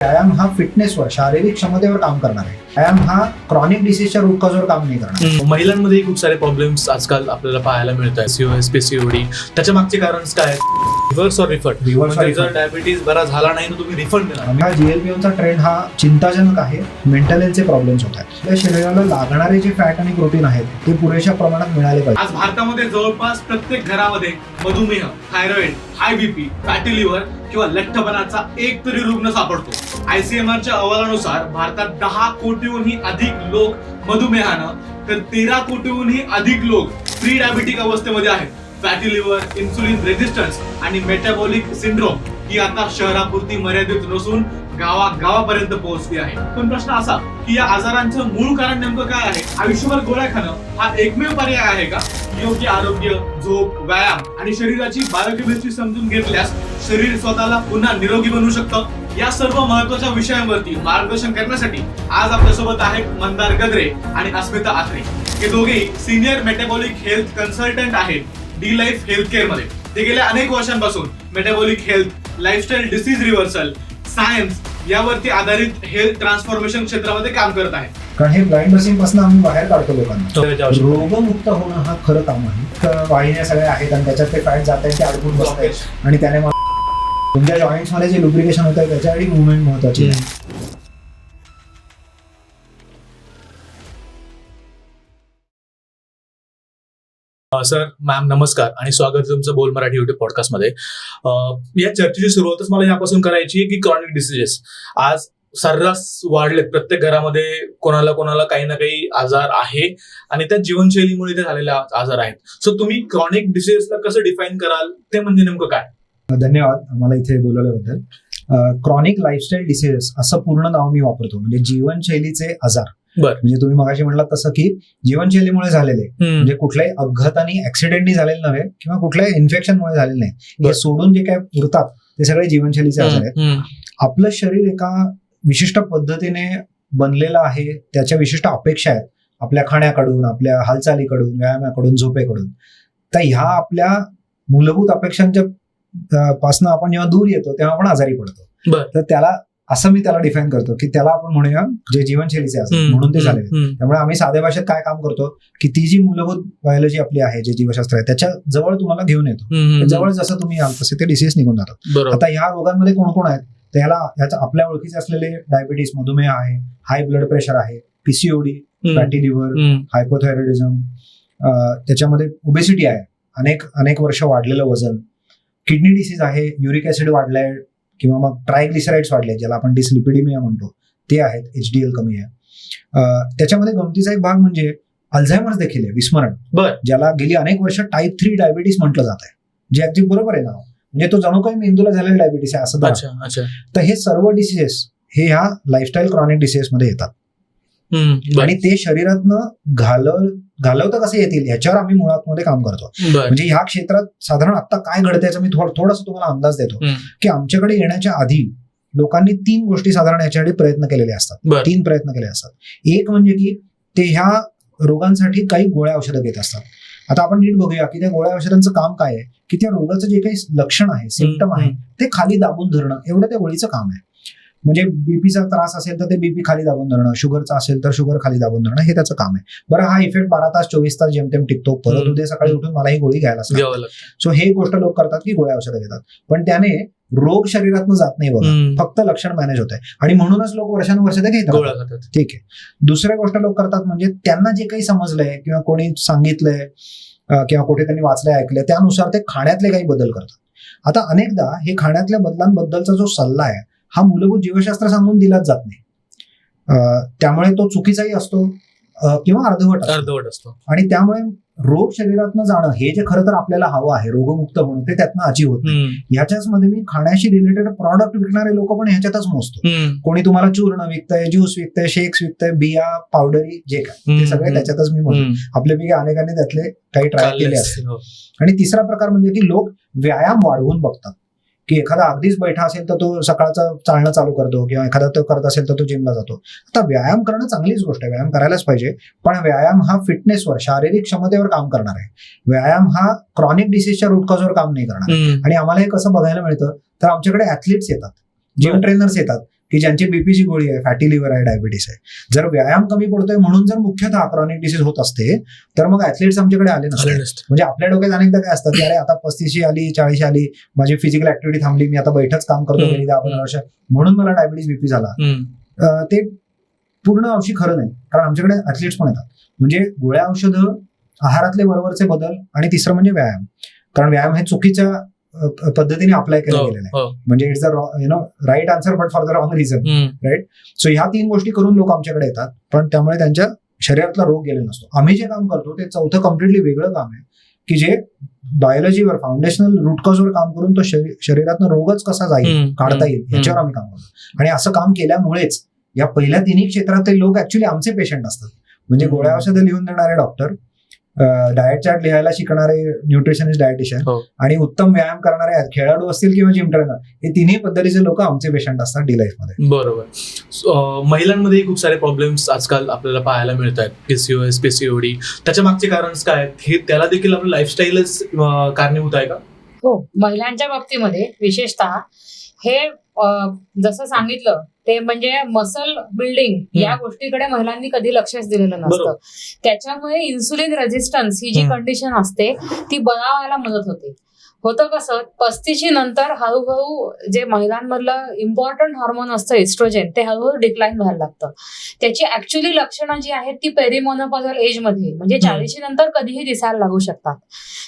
व्यायाम हा फिटनेसवर, शारीरिक क्षमतेवर काम करणार आहे. व्यायाम हा क्रॉनिक डिसीजच्या रूट कॉजवर काम नाही करणार. महिलांमध्ये खूप सारे प्रॉब्लेम्स आजकाल आपल्याला पाहायला मिळत आहेत. सीओएस, पीसीओडी, त्याच्या मागचे कारण काय? Reverse or refund? जर डायबिटीज बरा झाला नाही तर तुम्ही रिफंड देणार. हा GLP-1चा ट्रेंड हा चिंताजनक आहे. मेंटल हेल्थचे प्रॉब्लेम्स होत आहेत. आपल्या शरीराला लागणारे जे फॅट आणि प्रोटीन आहेत ते पुरेशा प्रमाणात मिळाले पाहिजे. आज भारतामध्ये जवळपास प्रत्येक घरामध्ये मधुमेह, thyroid, high BP, fatty liver किंवा लठ्ठपणाचा एक तरी रुग्ण सापडतो. ICMRच्या अहवालानुसार भारतात 10 कोटीहूनही अधिक लोक मधुमेहानं तर 13 कोटीहूनही अधिक लोक प्री डायबिटिक अवस्थेमध्ये आहेत. फॅटी लिव्हर, इन्सुलिन रेझिस्टन्स आणि मेटाबॉलिक सिंड्रोम ही आता शहरापुरती मर्यादित नसून गावागावापर्यंत पोहोचली आहे. पण प्रश्न असा की या आजारांचं मूळ कारण नेमकं काय आहे? आयुष्यभर गोळ्या खाणं हा एकमेव पर्याय आहे का? योग्य आरोग्य, झोप, व्यायाम आणि शरीराची बायोकेमिस्ट्री समजून घेतल्यास शरीर स्वतःला पुन्हा निरोगी बनवू शकतं. या सर्व महत्त्वाच्या विषयांवरती मार्गदर्शन करण्यासाठी आज आपल्यासोबत आहेत मंदार गद्रे आणि अस्मिता आत्रे. हे दोघेही सिनियर मेटाबॉलिक हेल्थ कन्सल्टंट आहेत डी लाईफ हेल्थ केअर मध्ये. ते गेल्या अनेक वर्षांपासून metabolic health, lifestyle disease reversal, science यावरती आधारित हेल्थ ट्रान्सफॉर्मेशन क्षेत्रामध्ये काम करत आहेत. कारण हे ब्लाइंड बसिंग पासून आम्ही बाहेर काढतो लोकांना. रोगमुक्त होणं हा खरं काम आहे. वाहिन्या सगळ्या आहेत आणि त्याच्यात ते फॅट जात आहे, ते अडकून बसत आहे आणि त्याने तुमच्या जॉईंट्स मध्ये जे लुब्रिकेशन होतं त्याच्यासाठी मुवमेंट महत्वाची आहे. सर, मॅम नमस्कार आणि स्वागत आहे तुमचं बोल मराठी युट्यूब पॉडकास्टमध्ये. या चर्चेची सुरुवातच मला यापासून करायची आहे की क्रॉनिक डिसीजेस आज सर्रास वाढलेत. प्रत्येक घरामध्ये कोणाला काही ना काही आजार आहे आणि त्या जीवनशैलीमुळे ते झालेले आजार आहेत. सो तुम्ही क्रॉनिक डिसीजेसला कसं डिफाईन कराल, ते म्हणजे नेमकं काय? धन्यवाद मला इथे बोलवल्याबद्दल. क्रॉनिक लाईफस्टाईल डिसीजेस असं पूर्ण नाव मी वापरतो, म्हणजे जीवनशैलीचे आजार. म्हणजे तुम्ही मगाशी म्हणलात तसं की जीवनशैलीमुळे झालेले, म्हणजे कुठल्याही अपघाताने, ऍक्सिडेंटनी झालेले नव्हे किंवा कुठल्याही इन्फेक्शनमुळे झालेले नाही, हे सोडून जे काय उरतात ते सगळे जीवनशैलीचे आजार आहेत. आपलं शरीर एका विशिष्ट पद्धतीने बनलेलं आहे, त्याच्या विशिष्ट अपेक्षा आहेत आपल्या खाण्याकडून, आपल्या हालचालीकडून, व्यायामाकडून, झोपेकडून. तर ह्या आपल्या मूलभूत अपेक्षांच्या पासून आपण जेव्हा दूर येतो तेव्हा आपण आजारी पडतो. तर त्याला असं मी त्याला डिफाईन करतो की त्याला आपण म्हणूया जे जीवनशैलीचे आजार म्हणून ते झालेले. त्यामुळे आम्ही साध्या भाषेत काय काम करतो की ती जी मूलभूत बायोलॉजी आपली आहे, जे जीवशास्त्र आहे, त्याच्या जवळ तुम्हाला घेऊन येतो. जवळ जसं तुम्ही याल तसे ते डिसीज निघून जातात. आता ह्या रोगांमध्ये कोण कोण आहेत तर ह्याचा आपल्या ओळखीचे असलेले डायबिटीस, मधुमेह आहे, हाय ब्लड प्रेशर आहे, PCOD, फॅटी लिव्हर, हायपोथायरॉइडिझम, त्याच्यामध्ये ओबेसिटी आहे, अनेक वर्ष वाढलेलं वजन, किडनी डिसीज आहे, युरिक ऍसिड वाढलाय किंवा मग ट्रायग्लिसराइड्स वाढले ज्याला आपण डिस्लिपिडिमिया म्हणतो ते आहेत, HDL कमी आहे. त्याच्यामध्ये गमतीचा एक भाग म्हणजे अल्झायमर्स देखील आहे, विस्मरण, ज्याला गेली अनेक वर्ष टाईप 3 डायबिटीस म्हटलं जात आहे, जे अगदी बरोबर आहे नाव. म्हणजे तो जणू काही मेंदूला झालेला डायबिटीस आहे असं. तर हे सर्व डिसीजेस हे ह्या लाईफस्टाईल क्रॉनिक डिसीजेस मध्ये येतात आणि ते शरीरातनं घालवता कसे येतील याच्यावर आम्ही मुळात काम करतो. म्हणजे ह्या क्षेत्रात साधारण आता काय घडतं याचा मी थोडासा तुम्हाला अंदाज देतो की आमच्याकडे येण्याच्या आधी लोकांनी 3 गोष्टी साधारण याच्यासाठी प्रयत्न केलेले असतात. 3 प्रयत्न केले असतात. एक म्हणजे की ते ह्या रोगांसाठी काही गोळ्या औषधं घेत असतात. आता आपण नीट बघूया की त्या गोळ्या औषधांचं काम काय आहे की त्या रोगाचं जे काही लक्षण आहे, सिम्पटम आहे, ते खाली दाबून धरणं एवढं त्या गोळीचं काम आहे. म्हणजे बीपीचा त्रास असेल तर ते बीपी खाली दाबून धरणं, शुगरचा असेल तर शुगर खाली दाबून धरणं, हे त्याचं काम आहे. बरं, हा इफेक्ट 12 तास 24 तास जेमतेम टिकतो, परत उद्या सकाळी उठून मला ही गोळी घ्यायला लागते. सो हे गोष्ट लोक करतात की गोळ्या औषधं घेतात, पण त्याने रोग शरीरातून जात नाही बघा, फक्त लक्षण मॅनेज होत आहे आणि म्हणूनच लोक वर्षानुवर्ष ते घेतात. ठीक आहे. दुसरी गोष्ट लोक करतात म्हणजे त्यांना जे काही समजलंय किंवा कोणी सांगितलंय किंवा कुठे त्यांनी वाचलंय, ऐकलंय, त्यानुसार ते खाण्यातले काही बदल करतात. आता अनेकदा हे खाण्यातल्या बदलांबद्दलचा जो सल्ला आहे हा मूलभूत जीवशास्त्र सांगून दिलाच जात नाही. त्यामुळे तो चुकीचाही असतो किंवा अर्धवट असतो आणि त्यामुळे रोग शरीरातनं जाणं हे जे खरं तर आपल्याला हवं आहे, रोगमुक्त होणं, ते त्यातनं अचीव होत नाही. ह्याच्याच मध्ये मी खाण्याशी रिलेटेड प्रॉडक्ट विकणारे लोक पण ह्याच्यातच मोजतो. कोणी तुम्हाला चूर्ण विकतंय, ज्यूस विकतंय, शेक्स विकतंय, बिया, पावडरी, जे काय ते सगळे त्याच्यातच मी मोजतो. आपल्यापैकी अनेकांनी त्यातले काही ट्राय केले असतील. आणि तिसरा प्रकार म्हणजे की लोक व्यायाम वाढवून बघतात की एखादा अगदीच बैठा असेल तर तो सकाळचं चालणं चालू करतो किंवा एखादा तो करत असेल तर तो जिमला जातो. आता व्यायाम करणं चांगलीच गोष्ट आहे, व्यायाम करायलाच पाहिजे, पण व्यायाम हा फिटनेसवर, शारीरिक क्षमतेवर काम करणार आहे. व्यायाम हा क्रॉनिक डिसीजच्या रूट कॉजवर काम नाही करणार. आणि आम्हाला हे कसं बघायला मिळतं तर आमच्याकडे ऍथलीट्स येतात, जिम ट्रेनर्स येतात की ज्यांची बीपीची गोळी आहे, फॅटी लिव्हर आहे, डायबिटीस आहे. जर व्यायाम कमी पडतोय म्हणून जर मुख्यतः क्रॉनिक डिसीज होत असते तर मग ऍथलीट्स आमच्याकडे आले नसते. म्हणजे आपल्या डोक्यात अनेकदा काय असतं की अरे आता 35 आली, 40 आली, माझी फिजिकल ऍक्टिव्हिटी थांबली, मी आता बैठच काम करतो गेली 10-15 वर्ष म्हणून मला डायबिटीस बीपी झाला. ते पूर्ण अंशी खरं नाही, कारण आमच्याकडे ऍथलीट्स पण येतात. म्हणजे गोळ्या औषधं, आहारातले बरोबरचे बदल आणि तिसरं म्हणजे व्यायाम. कारण व्यायाम हे चुकीच्या पद्धतीने अप्लाय केला गेलेला आहे. म्हणजे it's the right answer but for the wrong reason, right. So ह्या 3 गोष्टी करून लोक आमच्याकडे येतात, पण त्यामुळे त्यांच्या शरीरातला रोग गेलेला नसतो. आम्ही जे काम करतो ते चौथं कम्प्लिटली वेगळं काम आहे की जे बायोलॉजीवर, फाउंडेशनल रूट कॉजवर काम करून तो शरीरातनं रोगच कसा जाईल, काढता येईल याच्यावर आम्ही काम करतो. आणि असं काम केल्यामुळेच या पहिल्या 3 क्षेत्रातले लोक ऍक्च्युली आमचे पेशंट असतात. म्हणजे गोळ्या औषधं लिहून देणारे डॉक्टर, डाएट चार्ट लिहायला शिकणारे न्यूट्रिशनिस्ट, डायटिशियन आणि उत्तम व्यायाम करणारे खेळाडू असतील किंवा जिम ट्रेनर, हे 3ही पद्धतीचे लोक आमचे पेशंट असतात डी लाईफ मध्ये. बरोबर. महिलांमध्ये खूप सारे प्रॉब्लेम्स आजकाल आपल्याला पाहायला मिळत आहेत, पीसीओएस, पीसीओडी. त्याच्या मागचे कारण काय आहेत, हे त्याला देखील आपलं लाईफस्टाईलच कारणीभूत आहे का? हो, महिलांच्या बाबतीमध्ये विशेषतः हे जसं सांगितलं ते म्हणजे मसल बिल्डिंग या गोष्टीकडे महिलांनी कधी लक्षच दिलेलं नसतं. त्याच्यामुळे इन्सुलिन रेझिस्टन्स ही जी कंडिशन असते ती बळावायला मदत होते. होतं कसं, 35 नंतर हळूहळू जे महिलांमधलं इम्पॉर्टंट हार्मोन असतं इस्ट्रोजेन, ते हळूहळू डिक्लाइन व्हायला लागतं. त्याची ऍक्च्युअली लक्षणं जी आहेत ती पेरिमोनोपॉझल एज मध्ये म्हणजे 40 नंतर कधीही दिसायला लागू शकतात.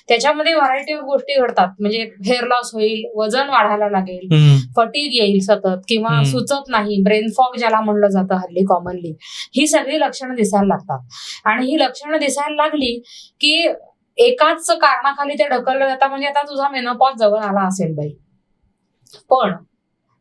त्याच्यामध्ये व्हरायटी ऑफ गोष्टी घडतात. म्हणजे हेअर लॉस होईल, वजन वाढायला लागेल, फटीग येईल सतत, किंवा सुचत नाही, ब्रेन फॉग ज्याला म्हणलं जातं हल्ली कॉमनली, ही सगळी लक्षणं दिसायला लागतात. आणि ही लक्षणं दिसायला लागली की एकाच कारणाखाली ते ढकललं जातं. म्हणजे आता तुझा मेनोपॉज जवळ आला असेल बाई, पण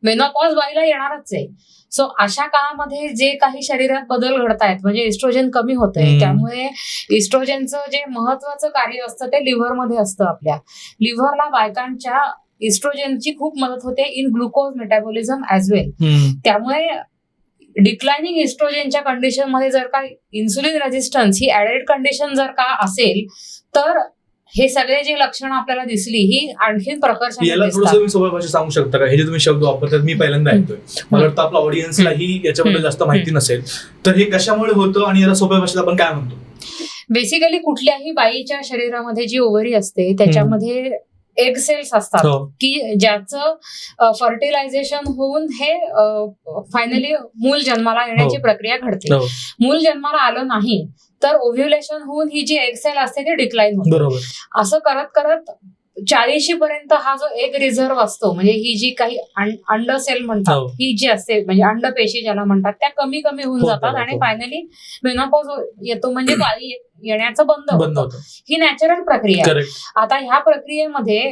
मेनोपॉज बाईला येणारच आहे. सो अशा काळामध्ये जे काही शरीरात बदल घडतायत, म्हणजे इस्ट्रोजन कमी होतंय, त्यामुळे इस्ट्रोजनचं जे महत्वाचं कार्य असतं ते लिव्हरमध्ये असतं. आपल्या लिव्हरला बायकांच्या इस्ट्रोजनची खूप मदत होते इन ग्लुकोज मेटाबॉलिझम ऍज वेल. त्यामुळे डिक्लाइनिंग इस्ट्रोजनच्या कंडिशन मध्ये जर का इन्सुलिन रेझिस्टन्स ही ऍडेड कंडिशन जर का असेल तर हे सगळे जे लक्षणं आपल्याला दिसली ही आणखीन प्रकर्षाने याला थोडंसं तुम्ही सोप्या भाषेत सांगू शकता का? हे जे तुम्ही शब्द वापरतात मी पहिल्यांदा ऐकतोय, मला वाटतं आपल्या ऑडियन्सलाही याच्याबद्दल जास्त माहिती नसेल, तर हे कशामुळे होतं आणि याला सोप्या भाषेत आपण काय म्हणतो? बेसिकली कुठल्याही बाईच्या शरीरामध्ये जी ओव्हरी असते त्याच्यामध्ये एग सेल्स असतात की ज्याचं फर्टिलायझेशन होऊन हे फायनली मूल जन्माला येण्याची प्रक्रिया घडते. मूल जन्माला आलं नाही तर ओव्ह्युलेशन होऊन ही जी एग सेल असते ती डिक्लाइन होते. असं करत करत 40 पर्यंत हा जो एग रिझर्व्ह असतो, म्हणजे ही जी काही अंड सेल म्हणतात, ही जी असते म्हणजे अंडपेशी ज्याला म्हणतात, त्या कमी कमी होऊन जातात आणि फायनली मेनोपॉज येतो, म्हणजे बाळी येण्याचं बंद होतं. ही नॅचरल प्रक्रिया आहे. आता ह्या प्रक्रियेमध्ये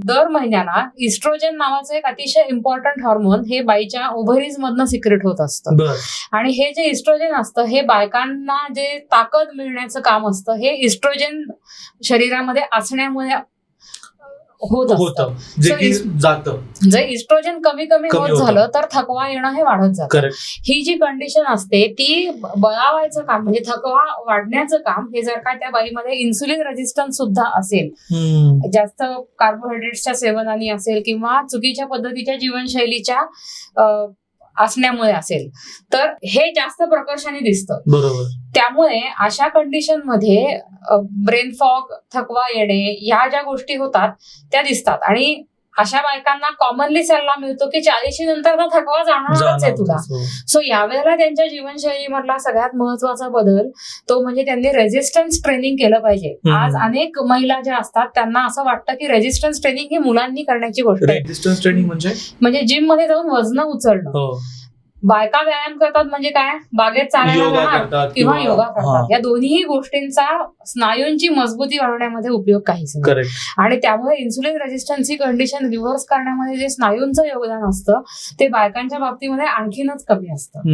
दर महिन्याला इस्ट्रोजन नावाचं एक अतिशय इम्पॉर्टंट हार्मोन हे बाईच्या ओव्हरीज मधनं सिक्रेट होत असतं. आणि हे जे इस्ट्रोजन असतं हे बायकांना जे ताकद मिळण्याचं काम असतं हे इस्ट्रोजन शरीरामध्ये असण्यामुळे होतं. जर इस्ट्रोजन कमी होत झालं तर थकवा येणं हे वाढत जातं. ही जी कंडिशन असते ती बळावायचं काम म्हणजे थकवा वाढण्याचं काम हे जर का त्या बाईमध्ये इन्सुलिन रेझिस्टन्स सुद्धा असेल, जास्त कार्बोहायड्रेट्सच्या सेवनाने असेल किंवा चुकीच्या पद्धतीच्या जीवनशैलीच्या असण्यामुळे असेल तर हे जास्त प्रकर्षाने दिसतं. बरोबर. त्यामुळे अशा कंडिशन मध्ये ब्रेन फॉग, थकवा येणे या ज्या गोष्टी होतात त्या दिसतात. आणि अशा बायकांना कॉमनली सल्ला मिळतो की 40 नंतर तर थकवा जाणवणारच आहे तुला. सो यावेळेला त्यांच्या जीवनशैलीमधला सगळ्यात महत्वाचा बदल तो म्हणजे त्यांनी रेझिस्टन्स ट्रेनिंग केलं पाहिजे. आज अनेक महिला ज्या असतात त्यांना असं वाटतं की रेझिस्टन्स ट्रेनिंग ही मुलांनी करण्याची गोष्ट आहे. रेझिस्टन्स ट्रेनिंग म्हणजे जिम मध्ये जाऊन वजन उचलणं. बायका व्यायाम करतात म्हणजे काय, बागेत चालायला जाणार किंवा योगा करतात. या दोन्ही गोष्टींचा स्नायूंची मजबूती वाढवण्यामध्ये उपयोग काहीच नाही. आणि त्यामुळे इन्सुलिन रेझिस्टन्स ही कंडिशन रिव्हर्स करण्यामध्ये जे स्नायूंचं योगदान असतं ते बायकांच्या बाबतीमध्ये आणखीनच कमी असतं.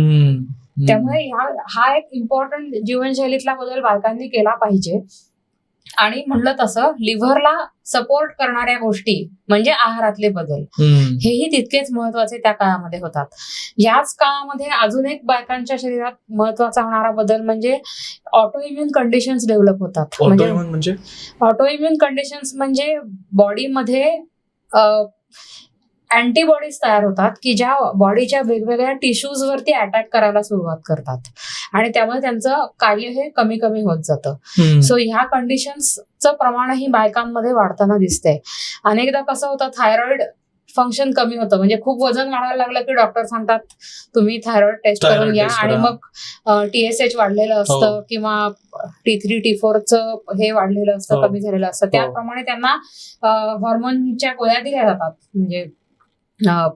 त्यामुळे हा एक इम्पॉर्टंट जीवनशैलीतला बदल बायकांनी केला पाहिजे. आणि म्हणलं तसं लिव्हरला सपोर्ट करणाऱ्या गोष्टी म्हणजे आहारातले बदल हेही तितकेच महत्वाचे त्या काळामध्ये होतात. याच काळामध्ये अजून एक बायकांच्या शरीरात महत्वाचा होणारा बदल म्हणजे ऑटो इम्युन कंडिशन्स डेव्हलप होतात. म्हणजे ऑटो इम्युन कंडिशन्स म्हणजे बॉडीमध्ये अँटीबॉडीज तयार होतात की ज्या बॉडीच्या वेगवेगळ्या टिश्यूज वरती अटॅक करायला सुरुवात करतात आणि त्यामुळे त्यांचं कार्य हे कमी कमी होत जातं. सो ह्या कंडिशन्सचं प्रमाणही बायकांमध्ये वाढताना दिसतंय. अनेकदा कसं होतं, थायरॉइड फंक्शन कमी होतं, म्हणजे खूप वजन वाढायला लागलं की डॉक्टर सांगतात तुम्ही थायरॉइड टेस्ट करून घ्या, आणि मग TSH वाढलेलं असतं किंवा T3 T4चं हे वाढलेलं असतं, कमी झालेलं असतं. त्याप्रमाणे त्यांना हॉर्मोनच्या गोळ्या दिल्या जातात, म्हणजे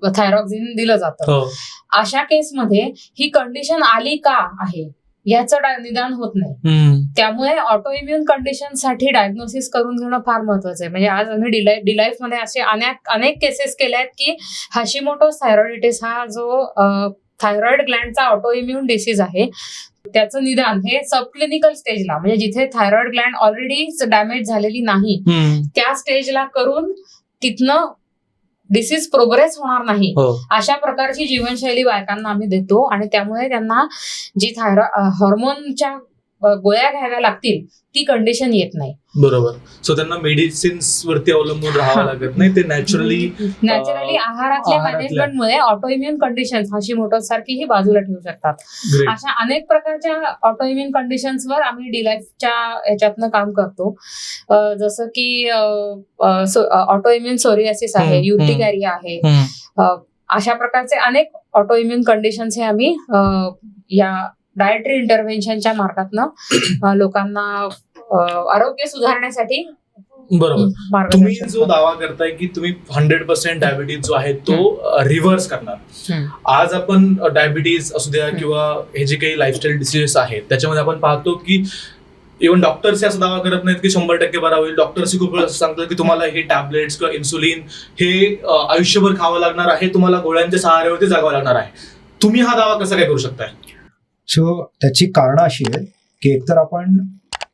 थायरॉक्सिन दिलं जातं. अशा केसमध्ये ही कंडिशन आली का आहे याचं निदान होत नाही. त्यामुळे ऑटो इम्युन कंडिशन साठी डायग्नोसिस करून घेणं फार महत्वाचं आहे. म्हणजे आज आम्ही डिलाईफ मध्ये असे अनेक केसेस केले आहेत की हाशिमोटोस थायरॉइडिटिस हा जो थायरॉइड ग्लँडचा ऑटो इम्युन डिसीज आहे त्याचं निदान हे सबक्लिनिकल स्टेजला, म्हणजे जिथे थायरॉइड ग्लँड ऑलरेडी डॅमेज झालेली नाही त्या स्टेजला करून तिथनं डिसीज प्रोग्रेस होणार नाही अशा प्रकारची जीवनशैली बायकांना आम्ही देतो, आणि त्यामुळे त्यांना जी हॉर्मोनच्या गोळ्या घ्याव्या लागतील ती कंडिशन येत नाही. बरोबर. सो त्यांना मेडिसिन्स वरती अवलंबून राहावं लागत नाही, ते नॅचरली आहारातल्या मॅनेजमेंटमुळे ऑटो इम्युन कंडिशन हाशिमोटोस सारखी ही बाजूला ठेवू शकतात. अशा अनेक प्रकारच्या ऑटो इम्युन कंडिशन्सवर आम्ही डिलाईफच्या ह्याच्यातनं काम करतो. जसं की ऑटो इम्युन सोरियासिस आहे, युर्टिकॅरिया आहे, अशा प्रकारचे अनेक ऑटो इम्युन कंडिशन्स हे आम्ही या डायटरी इंटरव्हेन्शनच्या मार्गातनं लोकांना आरोग्य सुधारण्यासाठी. बरोबर. तुम्ही जो दावा करताय की तुम्ही 100% डायबिटीज जो आहे तो रिव्हर्स करणार, आज आपण डायबिटीज असू द्या किंवा हे जे काही लाईफस्टाईल डिसीजेस आहेत त्याच्यामध्ये आपण पाहतो की इव्हन डॉक्टर्स असा दावा करत नाहीत की 100% बरा होईल. डॉक्टर्स खूप वेळा सांगतात की तुम्हाला हे टॅबलेट्स किंवा इन्सुलिन हे आयुष्यभर खावं लागणार आहे, तुम्हाला गोळ्यांच्या सहाऱ्यावरती जगावं लागणार आहे. तुम्ही हा दावा कसा काय करू शकताय? सो त्याची कारणं अशी आहेत की एकतर आपण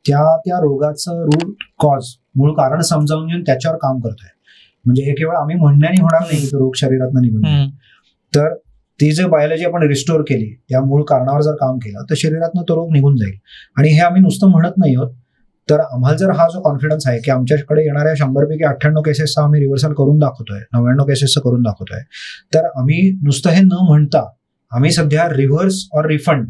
त्या रोगाचं रूट कॉज, मूळ कारण समजावून घेऊन त्याच्यावर काम करतोय. म्हणजे हे केवळ आम्ही म्हणण्याने होणार नाही की रोग शरीरातून निघून जाईल, तर ती जे बायोलॉजी आपण रिस्टोर केली त्या मूळ कारणावर जर काम केलं तर शरीरातून तो रोग निघून जाईल. आणि हे आम्ही नुसतं म्हणत नाही आहोत, तर आम्हाला जर हा जो कॉन्फिडन्स आहे की आमच्याकडे येणाऱ्या 100 पैकी 98 केसेसचा आम्ही रिव्हर्सल करून दाखवतोय, 99 केसेसचं करून दाखवतोय, तर आम्ही नुसतं हे न म्हणता आम्ही सध्या रिव्हर्स ऑर रिफंड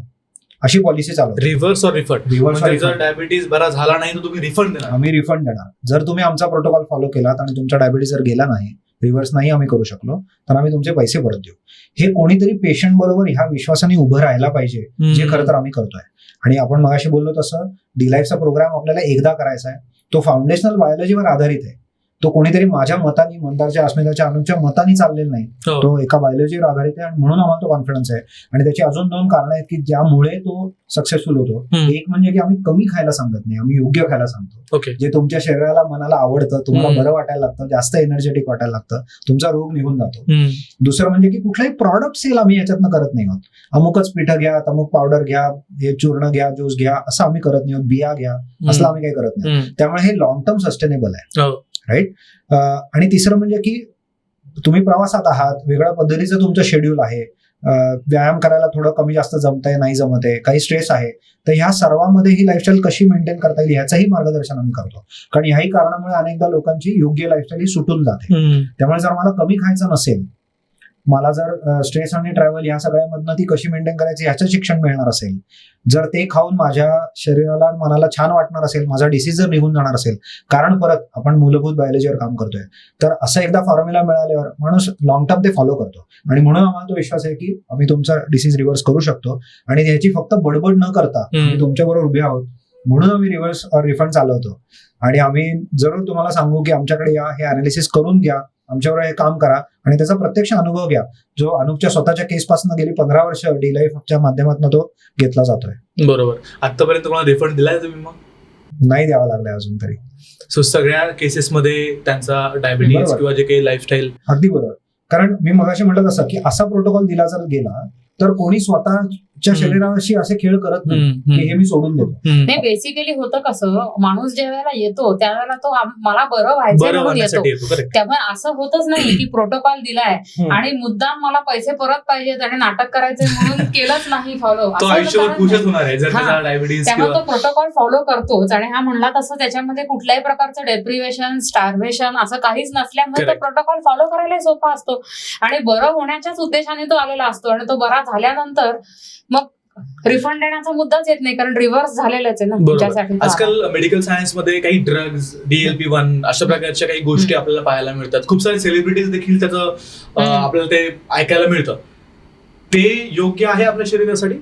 अशी पॉलिसी चालवतो. Reverse or refund. जर डायबिटीज बरा झाला नाही तर तुम्ही रिफंड देणार? आम्ही रिफंड देणार. जर तुम्ही आमचा प्रोटोकॉल फॉलो केलात आणि तुमचा डायबिटीज जर गेला नाही, रिव्हर्स नाही आम्ही करू शकलो, तर आम्ही तुमचे पैसे परत देऊ. हे कोणीतरी पेशंट बरोबर ह्या विश्वासाने उभं राहायला पाहिजे, जे खरं तर आम्ही करतोय. आणि आपण मगाशी बोललो तसं डिलाईफचा प्रोग्राम आपल्याला एकदा करायचा आहे. तो फाउंडेशनल बायोलॉजीवर आधारित आहे. तो कोणीतरी माझ्या मतानी, मंदारच्या, अस्मिताच्या, अनुपच्या मतानी चाललेला नाही. तो एका बायोलॉजीवर आधारित आहे आणि म्हणून आम्हाला तो कॉन्फिडन्स आहे. आणि त्याची अजून 2 कारणं आहेत की ज्यामुळे तो सक्सेसफुल होतो. एक म्हणजे की आम्ही कमी खायला सांगत नाही, आम्ही योग्य खायला सांगतो. जे तुमच्या शरीराला, मनाला आवडतं, तुम्हाला बरं वाटायला लागतं, जास्त एनर्जेटिक वाटायला लागतं, तुमचा रोग निघून जातो. दुसरं म्हणजे की कुठलाही प्रॉडक्ट सेल आम्ही याच्यातनं करत नाही आहोत. अमुकच पिठं घ्या, अमुक पावडर घ्या, हे चूर्ण घ्या, ज्यूस घ्या, असं आम्ही करत नाही आहोत. बिया घ्या, असं आम्ही काही करत नाही. त्यामुळे हे लॉंग टर्म सस्टेनेबल आहे. राईट. आणि तिसरं म्हणजे की तुम्ही प्रवासात आहात, वेगळ्या पद्धतीचं तुमचं शेड्यूल आहे, व्यायाम करायला थोडं कमी जास्त जमतंय, नाही जमत आहे, काही स्ट्रेस आहे, तर ह्या सर्वांमध्ये ही लाईफस्टाईल कशी मेंटेन करता येईल याचंही मार्गदर्शन आम्ही करतो. कारण ह्याही कारणामुळे अनेकदा लोकांची योग्य लाईफस्टाईल ही सुटून जाते. त्यामुळे जर मला कमी खायचं नसेल, मला जर स्ट्रेस आणि ट्रॅव्हल ह्या सगळ्यामधनं ती कशी मेंटेन करायची ह्याचं शिक्षण मिळणार असेल, जर ते खाऊन माझ्या शरीराला, मनाला छान वाटणार असेल, माझा डिसीज जर निघून जाणार असेल, कारण परत आपण मूलभूत बायोलॉजीवर काम करतोय, तर असं एकदा फॉर्म्युला मिळाल्यावर माणूस लॉंग टर्म ते फॉलो करतो. आणि म्हणून आम्हाला तो विश्वास आहे की आम्ही तुमचा डिसीज रिव्हर्स करू शकतो. आणि ह्याची फक्त बडबड न करता आम्ही तुमच्याबरोबर उभे आहोत, म्हणून आम्ही रिव्हर्स रिफंड चालवतो. आणि आम्ही जरूर तुम्हाला सांगू की आमच्याकडे या, हे अनालिसिस करून घ्या, आमच्यावर हे काम करा आणि त्याचा प्रत्यक्ष अनुभव घ्या, जो अनुपच्या स्वतःच्या केसपासून गेली 15 वर्ष डिलाईफच्या माध्यमातून तो घेतला जातोय. बरोबर. आतापर्यंत तुम्हाला रिफंड दिलाय तुम्ही? मग नाही द्यावा लागलाय अजून तरी. सो सगळ्या केसेसमध्ये त्यांचा डायबिटीज किंवा जे काही लाईफस्टाईल. अगदी बरोबर. कारण मी मगाशी म्हटलं तसं की असा प्रोटोकॉल दिला जर गेला तर कोणी स्वतः स्वतःच्या शरीराशी असे खेळ करत नाही की हे मी सोडून देतो. नाही, बेसिकली होतं कसं, माणूस ज्या वेळेला येतो त्यावेळेला तो मला बरं व्हायचं म्हणून येतो. त्यामुळे असं होतच नाही की प्रोटोकॉल दिलाय आणि मुद्दाम मला पैसे परत पाहिजेत आणि नाटक करायचे म्हणून केलंच नाही फॉलो, त्यामुळे तो प्रोटोकॉल फॉलो करतोच. आणि हा म्हणला तसं त्याच्यामध्ये कुठल्याही प्रकारचं डेप्रिवेशन, स्टार्वेशन असं काहीच नसल्यामुळे तो प्रोटोकॉल फॉलो करायला सोपा असतो आणि बरं होण्याच्याच उद्देशाने तो आलेला असतो. आणि तो बरा झाल्यानंतर मग रिफंड देण्याचा मुद्दाच येत नाही, कारण रिव्हर्स झालेलंच आहे ना तुमच्यासाठी. आजकाल मेडिकल सायन्स मध्ये काही ड्रग्ज, DLP-1 अशा प्रकारच्या काही गोष्टी आपल्याला पाहायला मिळतात. खूप सारे सेलिब्रिटीज देखील त्याचं आपल्याला ते ऐकायला मिळतं. ते योग्य आहे आपल्या शरीरासाठी?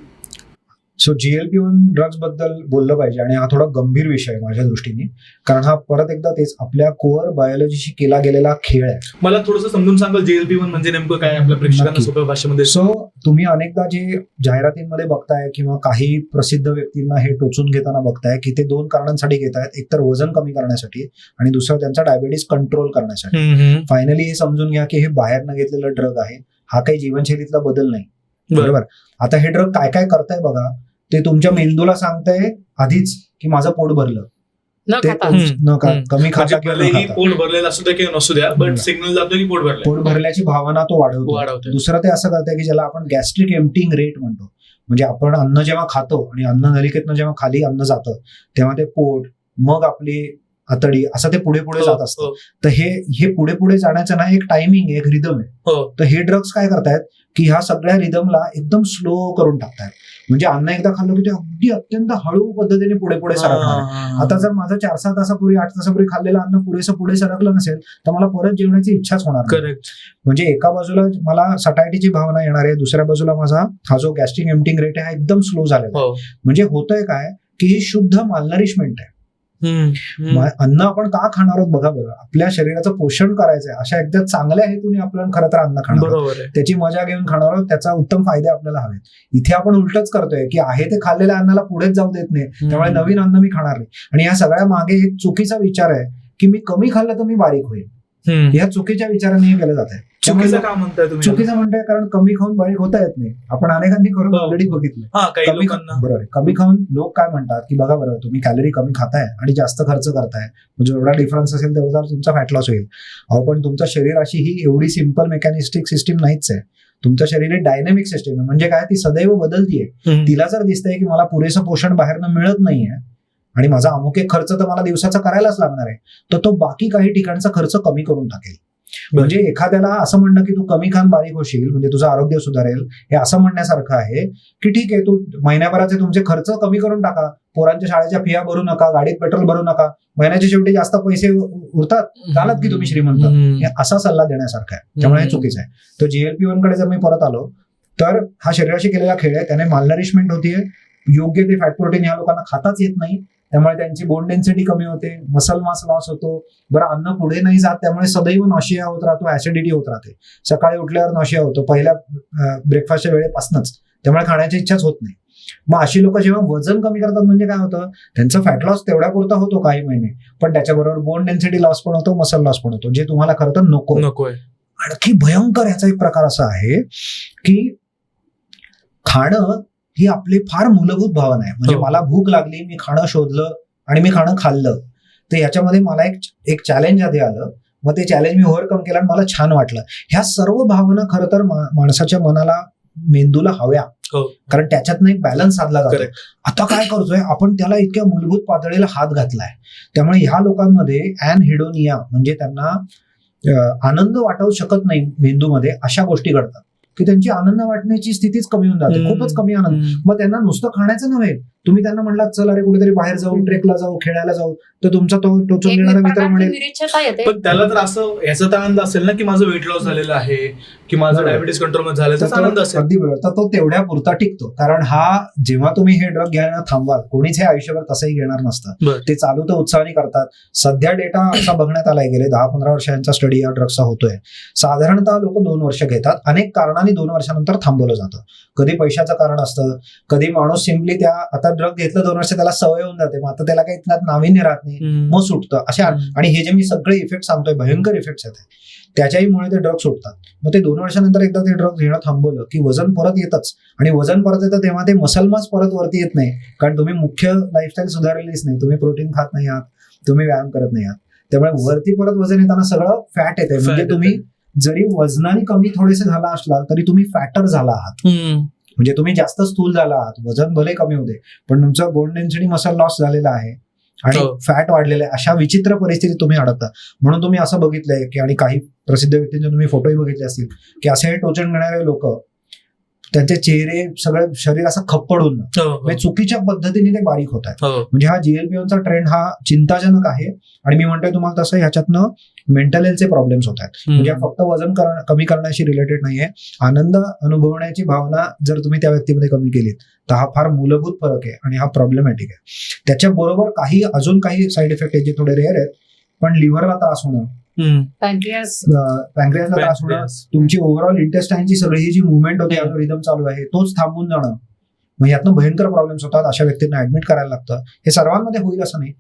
सो GLP-1 ड्रग्ज बद्दल बोललं पाहिजे आणि हा थोडा गंभीर विषय आहे माझ्या दृष्टीने, कारण हा परत एकदा तेच आपल्या कोअर बायोलॉजीशी केला गेलेला खेळ आहे. मला थोडंसं समजून सांगाल GLP-1 म्हणजे नेमकं काय आपल्या प्रेक्षकांना सोप्या भाषेमध्ये? सो तुम्ही अनेकदा जे जाहिरातींमध्ये बघताय किंवा काही प्रसिद्ध व्यक्तींना हे टोचून घेताना बघताय की ते 2 कारणांसाठी घेत आहेत. एकतर वजन कमी करण्यासाठी आणि दुसरं त्यांचा डायबिटीस कंट्रोल करण्यासाठी. फायनली हे समजून घ्या की हे बाहेरनं घेतलेलं ड्रग आहे, हा काही जीवनशैलीतला बदल नाही. बरोबर. आता हे ड्रग काय काय करताय बघा, ते तुमच्या मेंदूला सांगताय आधीच की माझं पोट भरलं, कमी खाता किंवा पोट भरलेलं असू द्या किंवा नसू द्या, बट सिग्नल जातो की पोट भरलं. पोट भरल्याची भावना तो वाढवतो. दुसरं ते असं करतंय की ज्याला आपण गॅस्ट्रिक एम्प्टिंग रेट म्हणतो. म्हणजे आपण अन्न जेव्हा खातो आणि अन्न नलिकेतनं जेव्हा खाली अन्न जातं तेव्हा ते पोट, मग आपली आतडी, असं ते पुढे पुढे जात असतं. तर हे पुढे पुढे जाण्याचं ना एक टायमिंग, एक रिदम आहे. तर हे ड्रग्स काय करतायत की ह्या सगळ्या रिदमला एकदम स्लो करून टाकतायत. म्हणजे अन्न एकदा खाल्लं की ते अगदी अत्यंत हळू पद्धतीने पुढे पुढे सरकणार. आता जर माझं 4-6 तासापूर्वी 8 तासापूर्वी खाल्लेलं अन्न पुरेसं पुढे सरकलं नसेल तर मला परत जेवण्याची इच्छाच होणार नाही. म्हणजे एका बाजूला मला सटायटीची भावना येणार आहे, दुसऱ्या बाजूला माझा हा जो गॅस्ट्रिक एम्प्टिंग रेट आहे हा एकदम स्लो झालेला आहे. म्हणजे होतंय काय की ही शुद्ध मालनरिशमेंट आहे. अन्न आपण का खाणार आहोत बघा बरं, आपल्या शरीराचं पोषण करायचंय अशा एकदा चांगल्या हेतूने आपण खरं तर अन्न खाणार आहोत, त्याची मजा घेऊन खाणार आहोत, त्याचा उत्तम फायदे आपल्याला हवेत. इथे आपण उलटच करतोय की आहे ते खाल्लेल्या अन्नाला पुढेच जाऊ देत नाही, त्यामुळे नवीन अन्न मी खाणार नाही. आणि या सगळ्या मागे एक चुकीचा विचार आहे की मी कमी खाल्लं तर मी बारीक होईल. या चुकीच्या विचाराने हे केलं जात आहे. चुकीचं म्हणताय कारण कमी खाऊन बारीक होता येत नाही. आपण अनेकांनी करून ऑलरेडी बघितलं. बरोबर, कमी खाऊन लोक काय म्हणतात की बघा बरं, तुम्ही कॅलरी कमी खाताय आणि जास्त खर्च करताय, म्हणजे एवढा डिफरन्स असेल तेवढा तुमचा फॅट लॉस होईल. अहो पण तुमचं शरीर अशी ही एवढी सिम्पल मेकॅनिस्टिक सिस्टीम नाहीच आहे. तुमचं शरीर ही डायनॅमिक सिस्टीम आहे. म्हणजे काय, ती सदैव बदलतीये. तिला जर दिसतंय की मला पुरेसं पोषण बाहेरनं मिळत नाहीये आणि माझा अमुक एक खर्च तर मला दिवसाचा करायलाच लागणार आहे, तर तो बाकी काही ठिकाणचा खर्च कमी करून टाकेल. म्हणजे एखाद्याला असं म्हणणं की तू कमी खान बारीक होशील म्हणजे तुझं आरोग्य सुधारेल, हे असं म्हणण्यासारखं आहे की ठीक आहे, तू महिन्याभराचे तुमचे खर्च कमी करून टाका, पोरांच्या शाळेच्या फिया भरू नका, गाडीत पेट्रोल भरू नका, महिन्याच्या शेवटी जास्त पैसे उरतात, झालात की तुम्ही श्रीमंत, हे असा सल्ला देण्यासारखा आहे. त्यामुळे हे चुकीचं आहे. तर GLP-1 कडे जर मी परत आलो तर हा शरीराशी केलेला खेळ आहे. त्याने मालनरिशमेंट होतीये, योग्य ते फॅट प्रोटीन ह्या लोकांना खाताच येत नाही, त्यामुळे त्यांची बोन डेन्सिटी कमी होते, मसल मास लॉस होतो. बरं, अन्न पुढे नाही जात, त्यामुळे सदैव नॉशिया होत राहतो, ऍसिडिटी होत राहते. सकाळी उठल्यावर नॉशिया होतो पहिल्या ब्रेकफास्टच्या वेळेपासूनच, त्यामुळे खाण्याची इच्छाच होत नाही. मग अशी लोक जेव्हा वजन कमी करतात म्हणजे काय होतं, त्यांचं फॅट लॉस तेवढ्या पुरता होतो काही महिने, पण त्याच्याबरोबर बोन डेन्सिटी लॉस पण होतो, मसल लॉस पण होतो, जे तुम्हाला खरं तर नकोय. आणखी भयंकर याचा एक प्रकार असा आहे की खाणं ही आपली फार मूलभूत भावना आहे. म्हणजे मला भूक लागली, मी खाणं शोधलं आणि मी खाणं खाल्लं, तर याच्यामध्ये मला एक चॅलेंज आधी आलं, मग ते चॅलेंज मी ओव्हरकम केलं आणि मला छान वाटलं. ह्या सर्व भावना खरं तर माणसाच्या मनाला, मेंदूला हव्या, कारण त्याच्यातनं एक बॅलन्स साधला जातो. आता काय करतोय आपण, त्याला इतक्या मूलभूत पातळीला हात घातलाय. त्यामुळे ह्या लोकांमध्ये अॅनहेडोनिया म्हणजे त्यांना आनंद वाटवू शकत नाही मेंदूमध्ये, अशा गोष्टी घडतात की त्यांची आनंद वाटण्याची स्थितीच कमी होऊन जाते, खूपच कमी आनंद. मग त्यांना नुसतं खाण्याचं नव्हे, तुम्ही त्यांना म्हणलात चल अरे कुठेतरी बाहेर जाऊ, ट्रेकला जाऊ, खेळायला जाऊ, तर तुमचा तो टोचून घेणारा मित्र म्हणेल. पण त्याला तर असं याचा तर आनंद असेल ना की माझं वेट लॉस झालेलं आहे, की माझं डायबिटीस कंट्रोल झालं, त्याचा आनंद असेल. अगदी बरोबर. तर तो तेवढ्या पुरता टिकतो, कारण हा जेव्हा तुम्ही हे ड्रग घ्यायला थांबवाल, कोणीच हे आयुष्यभर तसंही घेणार नसतं. ते चालू तर उत्साहाने करतात. सध्या डेटा असा बघण्यात आलाय, गेले 10-15 वर्षांचा स्टडी या ड्रगचा होतोय. साधारणतः लोक 2 वर्ष घेतात, अनेक कारणांनी 2 वर्षानंतर थांबवलं जातं. कधी पैशाचं कारण असतं, कधी माणूस सिम्पली त्या आता ड्रग घेतलं 2 वर्ष त्याला सवय होऊन जाते, मग आता त्याला काही नाविन्य राहत नाही, मग सुटतं. अशा आणि हे जे मी सगळे इफेक्ट सांगतोय भयंकर इफेक्ट्स आहेत, त्याच्याहीमुळे ते ड्रग्स सुटतात. मग ते 2 वर्षानंतर एकदा ते ड्रग्स घेणं थांबवलं की वजन परत येतच, आणि वजन परत येतं तेव्हा ते मसल मास परत वरती येत नाही, कारण तुम्ही मुख्य लाईफस्टाईल सुधारलेलीच नाही, तुम्ही प्रोटीन खात नाही आहात, तुम्ही व्यायाम करत नाही आहात. त्यामुळे वरती परत वजन येताना सगळं फॅट येते. म्हणजे तुम्ही जरी वजनाने कमी थोडेसे झाला असला तरी तुम्ही फॅटर झाला आहात. म्हणजे तुम्ही जास्त स्थूल झाला आहात, वजन भले कमी होते पण तुमचं बोन डेन्सिटी मसल लॉस झालेला आहे आणि फॅट वाढलेलं आहे. अशा विचित्र परिस्थितीत तुम्ही अडकता. म्हणून तुम्ही असं बघितलंय की, आणि काही प्रसिद्ध व्यक्तींचे तुम्ही फोटोही बघितले असतील की, असे हे टोचन घेणारे लोक, त्यांचे चेहरे सगळं शरीर असं खप्पडून म्हणजे चुकीच्या पद्धतीने ते बारीक होत आहेत. म्हणजे हा GLP-1चा ट्रेंड हा चिंताजनक आहे. आणि मी म्हणतोय तुम्हाला तसं ह्याच्यातनं मेंटल हेल्थचे प्रॉब्लेम्स होत आहेत. म्हणजे फक्त वजन कमी करण्याशी रिलेटेड नाहीये. आनंद अनुभवण्याची भावना जर तुम्ही त्या व्यक्तीमध्ये कमी केलीत तर हा फार मूलभूत फरक आहे आणि हा प्रॉब्लेमॅटिक आहे. त्याच्याबरोबर अजून काही साईड इफेक्ट आहेत जे थोडे रेअर आहेत, पण लिव्हरला त्रास होणं, पॅन्क्रियासला त्रास होणं, तुमची ओव्हरऑल इंटेस्टाईनची सगळी ही जी मुवमेंट होती, रिदम चालू आहे तोच थांबून जाणं, मग यातनं भयंकर प्रॉब्लेम्स होतात. अशा व्यक्तींना ऍडमिट करायला लागतं. हे सर्वांमध्ये होईल असं नाही,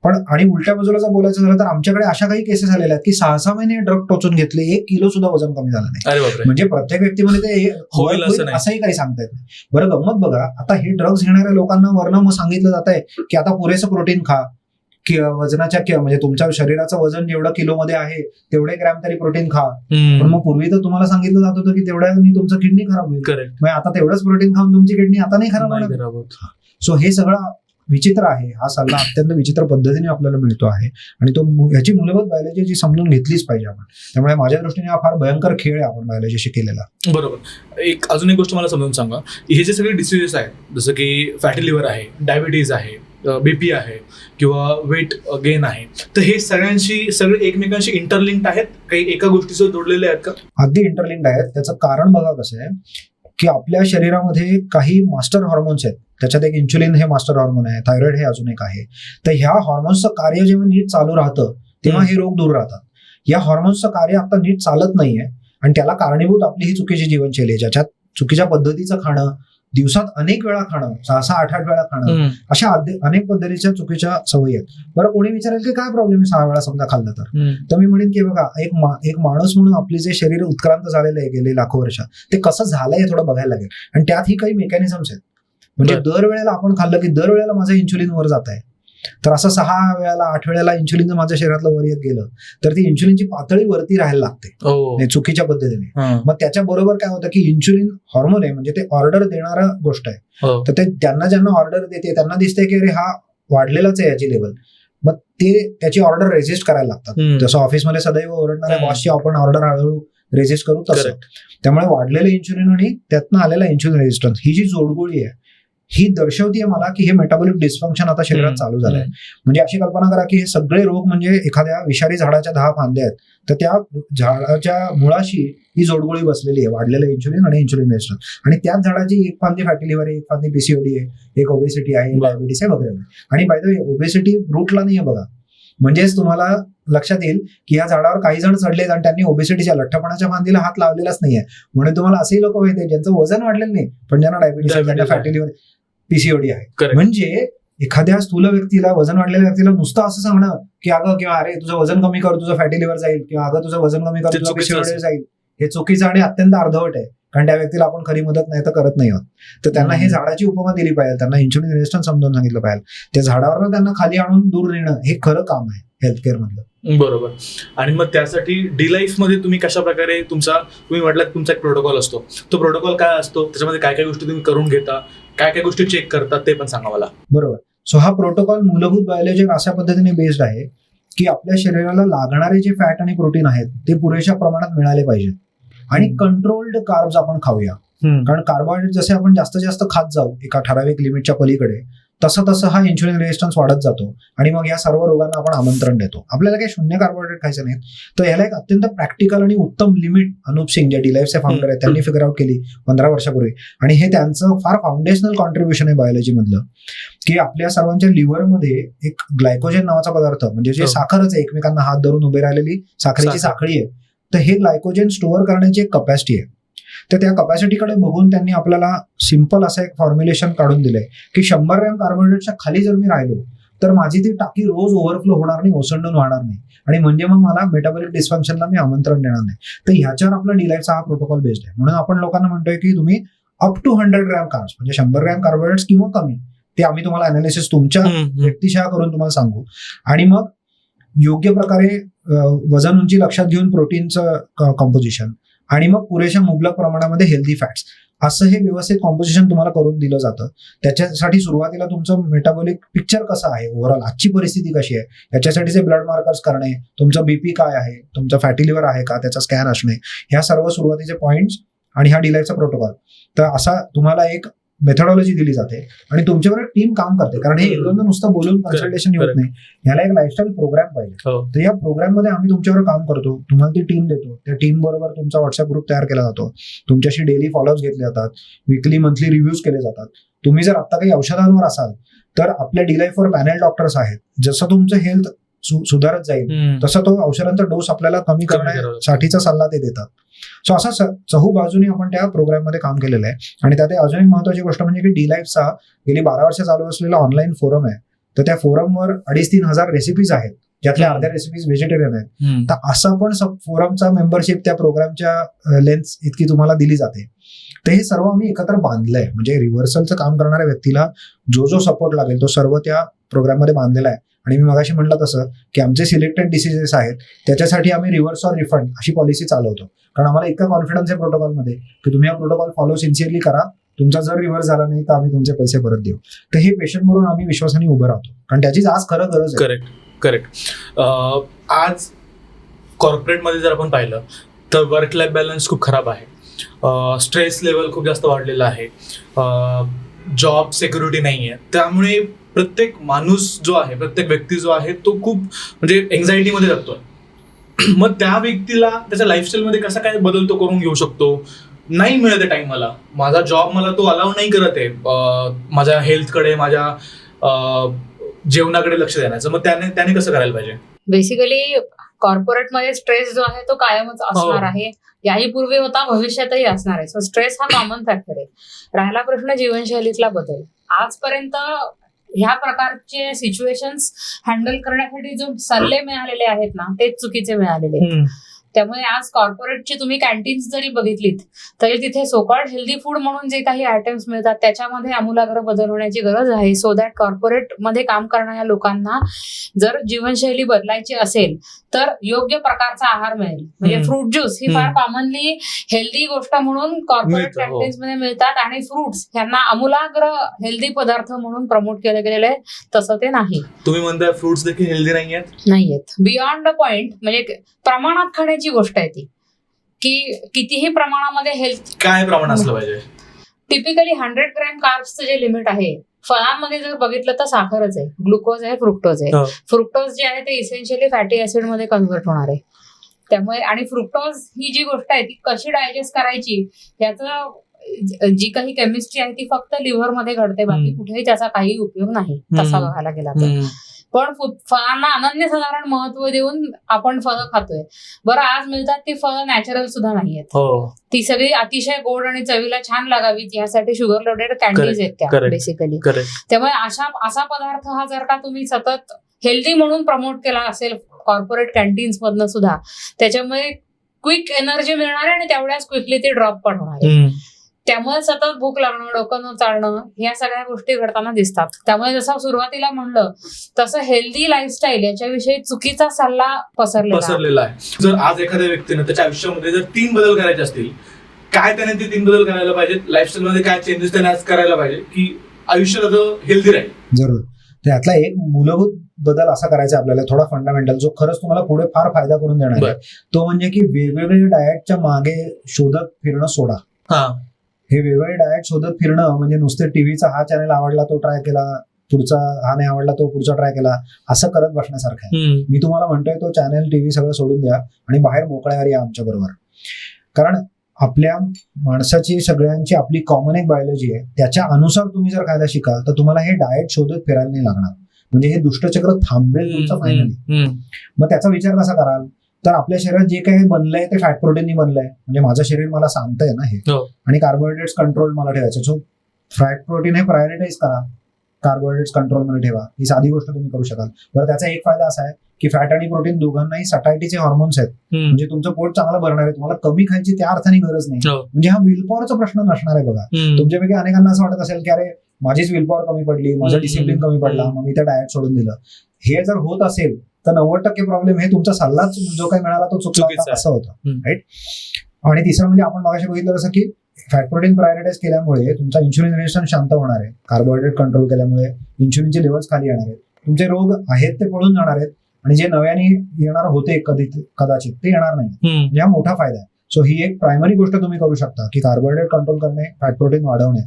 पण आणि उलट्या बाजूला जर बोलायचं झालं तर आमच्याकडे अशा काही केसेस आलेल्या आहेत की 6-6 महिने ड्रग टोचून घेतले, 1 किलो सुद्धा वजन कमी झालं नाही. म्हणजे प्रत्येक व्यक्तीमध्ये ते होईल असंही काही सांगता येत नाही. बरं, गंमत बघा, आता हे ड्रग्स घेणाऱ्या लोकांना वरनं मग सांगितलं जात आहे की आता पुरेसं प्रोटीन खा, की वजनाच्या म्हणजे तुमच्या शरीराचं वजन जेवढं किलोमध्ये आहे तेवढे ग्रॅम तरी प्रोटीन खा. पण मग पूर्वी तर तुम्हाला सांगितलं जात होतं की तेवढ्याने तुमचं किडनी खराब होईल. मग आता तेवढंच प्रोटीन खाऊन तुमची किडनी आता नाही खराब होत. सो हे सगळं विचित्र आहे. हा सल्ला अत्यंत विचित्र पद्धतीने आपल्याला मिळतो आहे आणि तो ह्याची मूलभूत बायोलॉजी जी समजून घेतलीच पाहिजे आपण. त्यामुळे माझ्या दृष्टीने हा फार भयंकर खेळ आहे आपण बायोलॉजीशी केलेला. बरोबर. अजून एक गोष्ट मला समजून सांगा, हे जे सगळे डिसिजेस आहेत, जसं की फॅटी लिव्हर आहे, डायबिटीज आहे, BP आहे किंवा वेट गेन आहे, तर हे सगळे एकमेकांशी इंटरलिंक्ड आहेत, काही एका गोष्टीसोबत जोडलेले आहेत का? अगदी इंटरलिंक्ड आहेत. त्याचं कारण बघा कसं आहे की आपल्या शरीरामध्ये काही मास्टर हॉर्मोन्स आहेत. त्याच्यात एक इन्सुलिन हे मास्टर हॉर्मोन आहे, थायरॉइड हे अजून एक आहे. तर ह्या हॉर्मोन्सचं कार्य जेव्हा नीट चालू राहतं तेव्हा हे रोग दूर राहतात. या हॉर्मोन्सचं कार्य आता नीट चालत नाहीये आणि त्याला कारणीभूत आपली ही चुकीची जीवनशैली आहे, ज्याच्यात चुकीच्या पद्धतीचं खाणं, दिवसात अनेक वेळा खाणं, 6-6, 8-8 वेळा खाणं, अशा अनेक पद्धतीच्या चुकीच्या सवयी आहेत. बरं, कोणी विचारेल की काय प्रॉब्लेम आहे 6 वेळा समजा खाल्लं तर मी म्हणेन की बघा, एक माणूस म्हणून आपले जे शरीर उत्क्रांत झालेलं आहे गेले लाखो वर्ष, ते कसं झालंय हे थोडं बघायला लागेल. आणि त्यात ही काही मेकॅनिझम्स आहेत. म्हणजे दरवेळेला आपण खाल्लं की दरवेळेला माझं इन्सुलिन वर जात आहे, तर असं 6 वेळेला 8 वेळेला इन्सुलिन जर माझ्या शरीरातलं वर येत गेलं तर ती इन्सुलिनची पातळी वरती राहायला लागते चुकीच्या पद्धतीने. मग त्याच्याबरोबर काय होतं की इन्सुलिन हॉर्मोन आहे, म्हणजे ते ऑर्डर देणारा गोष्ट आहे. तर ते ज्यांना ऑर्डर देते त्यांना दिसते की अरे हा वाढलेलाच आहे याची लेवल, मग ते त्याची ऑर्डर रेजिस्ट करायला लागतात. जसं ऑफिसमध्ये सदैव ओरडणाऱ्या बॉसची आपण ऑर्डर हळूहळू रेजिस्ट करू तसं. त्यामुळे वाढलेलं इन्सुलिन आणि त्यातनं आलेला इन्सुलिन रेजिस्टन्स ही जी जोडगोळी आहे ही दर्शवतीये मला की हे मेटाबॉलिक डिस्फंक्शन आता शरीरात चालू झालंय. म्हणजे अशी कल्पना करा की हे सगळे रोग म्हणजे एखाद्या विषारी झाडाच्या 10 फांद्या आहेत, तर त्या झाडाच्या मुळाशी ही जोडगोळी बसलेली आहे, वाढलेलं इन्सुलिन आणि इन्सुलिन रेजिस्टन्स. आणि त्याच झाडाची एक फांदी फॅटी लिव्हर आहे, एक फांदी PCOD आहे, एक ओबेसिटी आहे, डायबिटीस आहे वगैरे. आणि बाय द वे ओबेसिटी रूटला नाहीये बघा. म्हणजेच तुम्हाला लक्षात येईल की या झाडावर काही जण चढलेत आणि त्यांनी ओबेसिटीच्या लठ्ठपणाच्या फांदीला हात लावलेलाच नाहीये. म्हणून तुम्हाला असेही लोक माहिती ज्यांचं वजन वाढलेलं नाही पण ज्यांना डायबिटीस आहे, ज्यांना फॅटी लिव्हर, PCOD आहे. म्हणजे एखाद्या स्थूल व्यक्तीला, वजन वाढलेल्या व्यक्तीला नुसतं असं सांगणं की अगं किंवा अरे तुझं वजन कमी कर, तुझं फॅटी लिव्हर जाईल, किंवा अगं तुझं वजन कमी कर, तुझं PCOD जाईल, हे चुकीचं आणि अत्यंत अर्धवट आहे. कारण त्या व्यक्तीला आपण खरी मदत नाही तर करत नाही आहोत. तर त्यांना हे झाडाची उपमा दिली पाहिजे, त्यांना इन्सुलिन रेजिस्टन्स समजावून सांगितलं पाहिजे. त्या झाडावर त्यांना खाली आणून दूर नेणं हे खरं काम आहे हेल्थकेअर मधलं. बरोबर. आणि मग त्यासाठी डी लाईफ मध्ये तुम्ही कशा प्रकारे तुम्ही म्हटलं तुमचा एक प्रोटोकॉल असतो, तो प्रोटोकॉल काय असतो, त्याच्यामध्ये काय काय गोष्टी तुम्ही करून घेता, काय काय गोष्टी चेक करतात ते पण सांगा मला. बरोबर. सो हा प्रोटोकॉल मूलभूत बायोलॉजी अशा पद्धतीने बेस्ड आहे की आपल्या शरीराला लागणारे जे फॅट आणि प्रोटीन आहेत ते पुरेशा प्रमाणात मिळाले पाहिजेत आणि कंट्रोल्ड कार्ब्स आपण खाऊया. कारण कार्बोहायड्रेट जसे आपण जास्त जास्त खात जाऊ एका ठराविक लिमिटच्या पलीकडे, तसं तसं हा इन्सुलिन रेजिस्टन्स वाढत जातो आणि मग या सर्व रोगांना आपण आमंत्रण देतो. आपल्याला काही शून्य कार्बोहायड्रेट खायचं नाहीत. तर याला एक अत्यंत प्रॅक्टिकल आणि उत्तम लिमिट अनुप सिंग जे डी-लाईफचे फाउंडर आहेत त्यांनी फिगर आउट केली 15 वर्षापूर्वी, आणि हे त्यांचं फार फाउंडेशनल कॉन्ट्रीब्युशन आहे बायोलॉजी मधलं, की आपल्या सर्वांच्या लिव्हरमध्ये एक ग्लायकोजेन नावाचा पदार्थ, म्हणजे जे साखरच आहे, एकमेकांना हात धरून उभे राहिलेली साखरेची साखळी आहे, तर हे ग्लायकोजेन स्टोअर करण्याची एक कपॅसिटी आहे. तर त्या कपॅसिटीकडे बघून त्यांनी आपल्याला सिंपल असं एक फॉर्म्युलेशन काढून दिलंय की 100 ग्रॅम कार्बोहायड्रेटच्या खाली जर मी राहिलो तर माझी ती टाकी रोज ओव्हरफ्लो होणार नाही, ओसंडून वाहणार नाही, आणि म्हणजे मग मला मेटाबॉलिक डिस्फंक्शनला मी आमंत्रण देणार नाही. तर ह्याच्यावर आपला डी-लाईफचा हा प्रोटोकॉल बेस्ड आहे. म्हणून आपण लोकांना म्हणतोय की तुम्ही अप टू 100 ग्रॅम कार्ब्स, म्हणजे 100 ग्रॅम कार्बोहायड्रेट्स किंवा कमी, ते आम्ही तुम्हाला अनालिसिस तुमच्या व्यक्तिशः करून तुम्हाला सांगू, आणि मग योग्य प्रकारे वजन उंची लक्षात घेऊन प्रोटीनचं कॉम्पोजिशन, आणि मग पुरेशा मुबलक प्रमाणामध्ये हेल्दी फॅट्स, असं हे व्यवस्थित कॉम्पोजिशन तुम्हाला करून दिलं जातं. त्याच्यासाठी सुरुवातीला तुमचं मेटाबॉलिक पिक्चर कसं आहे, ओव्हरऑल आजची परिस्थिती कशी आहे, याच्यासाठीचे ब्लड मार्कर्स करणे, तुमचं बीपी काय आहे, तुमचं फॅटी लिव्हर आहे का, त्याचा स्कॅन असणे, ह्या सर्व सुरुवातीचे पॉईंट्स आणि हा डी-लाईफचा प्रोटोकॉल. तर असा तुम्हाला एक मेथडॉलॉजी दिली जाते आणि तुमच्यावर टीम काम करते, कारण हे एक नुसतं बोलून कन्सल्टेशन होत नाही, ह्याला एक लाईफस्टाईल प्रोग्राम पाहिजे. तर या प्रोग्राम मध्ये आम्ही तुमच्यावर काम करतो, तुम्हाला ती टीम देतो, त्या टीम बरोबर तुमचा व्हॉट्सअप ग्रुप तयार केला जातो, तुमच्याशी डेली फॉलोअप्स घेतले जातात, वीकली मंथली रिव्ह्यूज केले जातात. तुम्ही जर आता काही औषधांवर असाल तर आपल्या डी-लाईफवर पॅनल डॉक्टर्स आहेत, जसं तुमचं हेल्थ सुधारत जाईल तसं तो औषधांचा डोस आपल्याला कमी करण्यासाठीचा सल्ला ते देतात. सो असा चहू बाजूने आपण त्या प्रोग्राम मध्ये काम केलेलं आहे. आणि त्यात अजून एक महत्वाची गोष्ट म्हणजे की डी-लाईफचा गेली 12 वर्ष चालू असलेला ऑनलाईन फोरम आहे. तर त्या फोरमवर 2,500-3,000 हजार रेसिपीज आहेत, ज्यातल्या अर्ध्या रेसिपीज व्हेजिटेरियन आहेत. तर असं पण फोरमचा मेंबरशिप त्या प्रोग्रामच्या लेन्थ इतकी तुम्हाला दिली जाते. तर हे सर्व आम्ही एकत्र बांधलंय, म्हणजे रिव्हर्सलचं काम करणाऱ्या व्यक्तीला जो जो सपोर्ट लागेल तो सर्व त्या प्रोग्राममध्ये बांधलेला आहे. आणि मी मगाशी म्हटलं तसं की आमचे सिलेक्टेड डिसिजेस आहेत त्याच्यासाठी आम्ही रिव्हर्स ऑर रिफंड अशी पॉलिसी चालवतो, कारण आम्हाला इतका कॉन्फिडन्स आहे प्रोटोकॉलमध्ये की तुम्ही हा प्रोटोकॉल फॉलो सिन्सिअरली करा, तुमचा जर रिव्हर्स झाला नाही तर आम्ही तुमचे पैसे परत देऊ. तर हे पेशंट म्हणून आम्ही विश्वासाने उभं राहतो, कारण त्याचीच आज खरं गरज आहे. करेक्ट. आज कॉर्पोरेटमध्ये जर आपण पाहिलं तर वर्क लाईफ बॅलन्स खूप खराब आहे, स्ट्रेस लेवल खूप जास्त वाढलेला आहे, जॉब सिक्युरिटी नाही आहे. त्यामुळे प्रत्येक माणूस जो आहे, प्रत्येक व्यक्ती जो आहे तो खूप म्हणजे एन्झायटीमध्ये जगतोय. मग त्या व्यक्तीला त्याच्या लाईफस्टाईलमध्ये कसा काय बदल तो करून घेऊ शकतो? नाही मिळत आहे टाइम, माझा जॉब मला तो अलाव नाही करत आहे माझ्या हेल्थकडे, माझ्या जेवणाकडे लक्ष देण्याचं. मग त्याने कसं करायला पाहिजे? बेसिकली कॉर्पोरेटमध्ये स्ट्रेस जो आहे तो कायमच असणार आहे, याही पूर्वी होता, भविष्यातही असणार आहे. सो स्ट्रेस हा कॉमन फॅक्टर आहे. राहिला प्रश्न जीवनशैलीतला बदल. आजपर्यंत ह्या प्रकारचे सिच्युएशन्स हँडल करण्यासाठी जो सल्ले मिळालेले आहेत ना, तेच चुकीचे मिळालेले आहेत. त्यामुळे आज कॉर्पोरेटची तुम्ही कॅन्टीन्स जरी बघितलीत तरी तिथे सोकॉल्ड हेल्दी फूड म्हणून जे काही आयटम्स मिळतात त्याच्यामध्ये आमूलाग्र बदल होण्याची गरज आहे, सो दॅट कॉर्पोरेटमध्ये काम करणाऱ्या लोकांना जर जीवनशैली बदलायची असेल तर योग्य प्रकारचा आहार मिळेल. म्हणजे फ्रूट ज्यूस ही फार कॉमनली हेल्दी गोष्ट म्हणून कॉर्पोरेट कॅन्टीन्स मध्ये मिळतात, आणि फ्रुट्स यांना आमूलाग्र हेल्दी पदार्थ म्हणून प्रमोट केले गेलेले आहे. तसं ते नाही. तुम्ही म्हणताय फ्रुट्स देखील हेल्दी नाहीयेत. बियॉन्ड द पॉइंट, म्हणजे प्रमाणात खाण्याची गोष्ट आहे ती, की कितीही प्रमाणामध्ये हेल्थ काय प्रमाण असलं पाहिजे. टिपिकली 100 ग्रॅम कार्ब्सचं जे लिमिट आहे, फळांमध्ये जर बघितलं तर साखरच आहे, ग्लुकोज आहे, फ्रुक्टोज आहे. फ्रुक्टोज जे आहे ते इसेन्शियली फॅटी ऍसिड मध्ये कन्व्हर्ट होणार आहे. त्यामुळे आणि फ्रुक्टोज ही जी गोष्ट आहे ती कशी डायजेस्ट करायची याचं जी काही केमिस्ट्री आहे ती फक्त लिव्हर मध्ये घडते, बाकी कुठेही त्याचा काही उपयोग नाही तसा बघायला गेला तर. पण फळांना अनन्यसाधारण महत्व देऊन आपण फळं खातोय. बरं, आज मिळतात ती फळं नॅचरल सुद्धा नाहीयेत, ती सगळी अतिशय गोड आणि चवीला छान लागावीत यासाठी शुगर लोडेड कॅन्डीज आहेत त्या बेसिकली. त्यामुळे असा पदार्थ हा जर का तुम्ही सतत हेल्दी म्हणून प्रमोट केला असेल कॉर्पोरेट कॅन्टीन्स मधनं सुद्धा, त्याच्यामुळे क्विक एनर्जी मिळणार आहे आणि तेवढ्याच क्विकली ती ड्रॉप पण होणार आहे. त्यामुळे सतत भूक लागणं, डोकं न चालणं, या सगळ्या गोष्टी घडताना दिसतात. त्यामुळे जसं सुरुवातीला म्हणलं तसं हेल्दी लाईफस्टाईल याच्याविषयी चुकीचा सल्ला पसरलेला आहे. जर आज एखाद्या व्यक्तीने त्याच्या आयुष्यामध्ये जर 3 बदल करायचे असतील, काय त्याने ते 3 बदल करायला पाहिजे? लाईफस्टाईल मध्ये काय चेंजेस त्याने आज करायला पाहिजे की आयुष्य हेल्दी राहील? जरूर. त्यातला एक मूलभूत बदल असा करायचा आपल्याला, थोडा फंडामेंटल, जो खरंच तुम्हाला पुढे फार फायदा करून देणार आहे, तो म्हणजे की वेगवेगळे डाएटच्या मागे शोधत फिरणं सोडा. हे वेगवेगळे डाएट शोधत फिरणं म्हणजे नुसते टीव्हीचा हा चॅनल आवडला तो ट्राय केला, पुढचा हा नाही आवडला तो पुढचा ट्राय केला, असं करत बसण्यासारखं आहे. मी तुम्हाला म्हणतोय तो चॅनल टीव्ही सगळं सोडून द्या आणि बाहेर मोकळ्यावर या आमच्या बरोबर. कारण आपल्या माणसाची सगळ्यांची आपली कॉमन एक बायोलॉजी आहे, त्याच्या अनुसार तुम्ही जर खायला शिकाल तर तुम्हाला हे डाएट शोधत फिरायला नाही लागणार. म्हणजे हे दुष्टचक्र थांबेल तुमचं फायनली. मग त्याचा विचार कसा कराल? तर आपल्या शरीरात जे काही बनलंय ते फॅट प्रोटीननी बनलंय, म्हणजे माझं शरीर मला सांगतंय ना हे, आणि कार्बोहायड्रेट्स कंट्रोल मला ठेवायचं. सो फॅट प्रोटीन हे प्रायोरिटाईज करा. कार्बोहायड्रेट्स कंट्रोलमध्ये ठेवा. ही साधी गोष्ट तुम्ही करू शकाल. बरं, त्याचा एक फायदा असा आहे की फॅट आणि प्रोटीन दोघांनाही सटायटीचे हॉर्मोन्स आहेत. म्हणजे तुमचं पोट चांगलं भरणार आहे, तुम्हाला कमी खायची त्या अर्थाने गरज नाही. म्हणजे हा विल पॉवरचा प्रश्न नसणार आहे. बघा, तुमच्यापैकी अनेकांना असं वाटत असेल की अरे माझीच विल पॉवर कमी पडली, माझं डिसिप्लिन कमी पडला, मग मी त्या डाएट सोडून दिलं. हे जर होत असेल तर 90% प्रॉब्लेम हे तुमचा सल्लाच जो काही मिळाला तो चुकला असं होतं, राईट. आणि तिसरं म्हणजे आपण मागाशी बघितलं जसं की फॅट प्रोटीन प्रायोरिटाईज केल्यामुळे तुमचा इन्शुलिन रेजिस्टन्स शांत होणार आहे. कार्बोहायड्रेट कंट्रोल केल्यामुळे इन्शुलिनचे लेवल्स खाली येणार आहेत. तुमचे रोग आहेत ते पळून जाणार आहेत आणि जे नव्याने येणार होते कदाचित ते येणार नाही. म्हणजे हा मोठा फायदा आहे. सो ही एक प्रायमरी गोष्ट तुम्ही करू शकता की कार्बोहायड्रेट कंट्रोल करणे, फॅट प्रोटीन वाढवणे.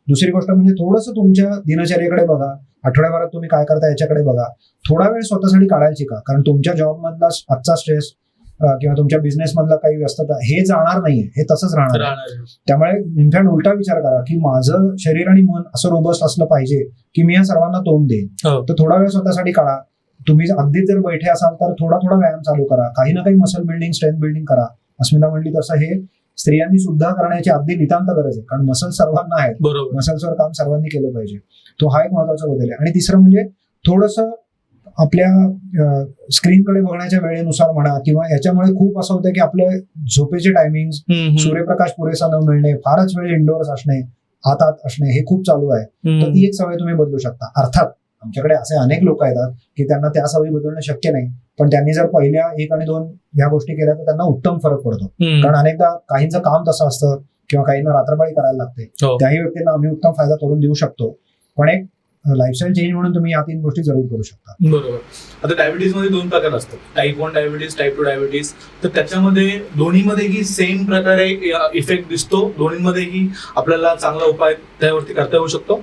दुसरी गोष्ट म्हणजे थोडंसं तुमच्या दिनचर्येकडे बघा, आठवड्याभरात तुम्ही काय करता याच्याकडे बघा. थोडा वेळ स्वतःसाठी काढायला शिका, कारण तुमच्या जॉबमधला आजचा स्ट्रेस किंवा तुमच्या बिझनेस मधला काही व्यस्तता हे जाणार नाहीये, हे तसंच राहणार आहे. त्यामुळे इनफॅक्ट उलटा विचार करा की माझं शरीर आणि मन असं रोबस्ट असलं पाहिजे की मी या सर्वांना तोंड देईन. तर थोडा वेळ स्वतःसाठी काढा. तुम्ही अगदीच जर बैठे असाल तर थोडा व्यायाम चालू करा. काही ना काही मसल बिल्डिंग, स्ट्रेंथ बिल्डिंग करा. अस्मिता म्हणली तसं हे स्त्रियांनी सुद्धा करण्याची अगदी नितांत गरज आहे, कारण मसल सर्वांना आहेत. मसल्सवर काम सर्वांनी केलं पाहिजे. तो हा एक महत्वाचा बदल आहे. आणि तिसरं म्हणजे थोडंसं आपल्या स्क्रीनकडे बघण्याच्या वेळेनुसार म्हणा किंवा याच्यामुळे खूप असं होतं की आपले झोपेचे टायमिंग, सूर्यप्रकाश पुरेसा न मिळणे, फारच वेळ इंडोअर्स असणे, आत असणे हे खूप चालू आहे. तर ती एक सवय तुम्ही बदलू शकता. अर्थात आमच्याकडे असे अनेक लोक येतात की त्यांना त्या सवयी बदलणं शक्य नाही, पण त्यांनी जर पहिल्या 1 आणि 2 ह्या गोष्टी केल्या तर त्यांना उत्तम फरक पडतो. कारण अनेकदा काहींचं काम तसं असतं किंवा काहींना रात्रपाळी करायला लागते. त्याही व्यक्तींना आम्ही उत्तम फायदा करून देऊ शकतो. पण एक लाईफस्टाईल चेंज म्हणून तुम्ही या 3 गोष्टी जरूर करू शकता. बरोबर. आता डायबिटीज मध्ये 2 प्रकार असतात, टाईप 1 डायबिटीज, टाईप 2 डायबिटीज. तर त्याच्यामध्ये दोन्हीमध्येही सेम प्रकारे इफेक्ट दिसतो, दोन्हीमध्येही आपल्याला चांगला उपाय त्यावरती करता येऊ शकतो.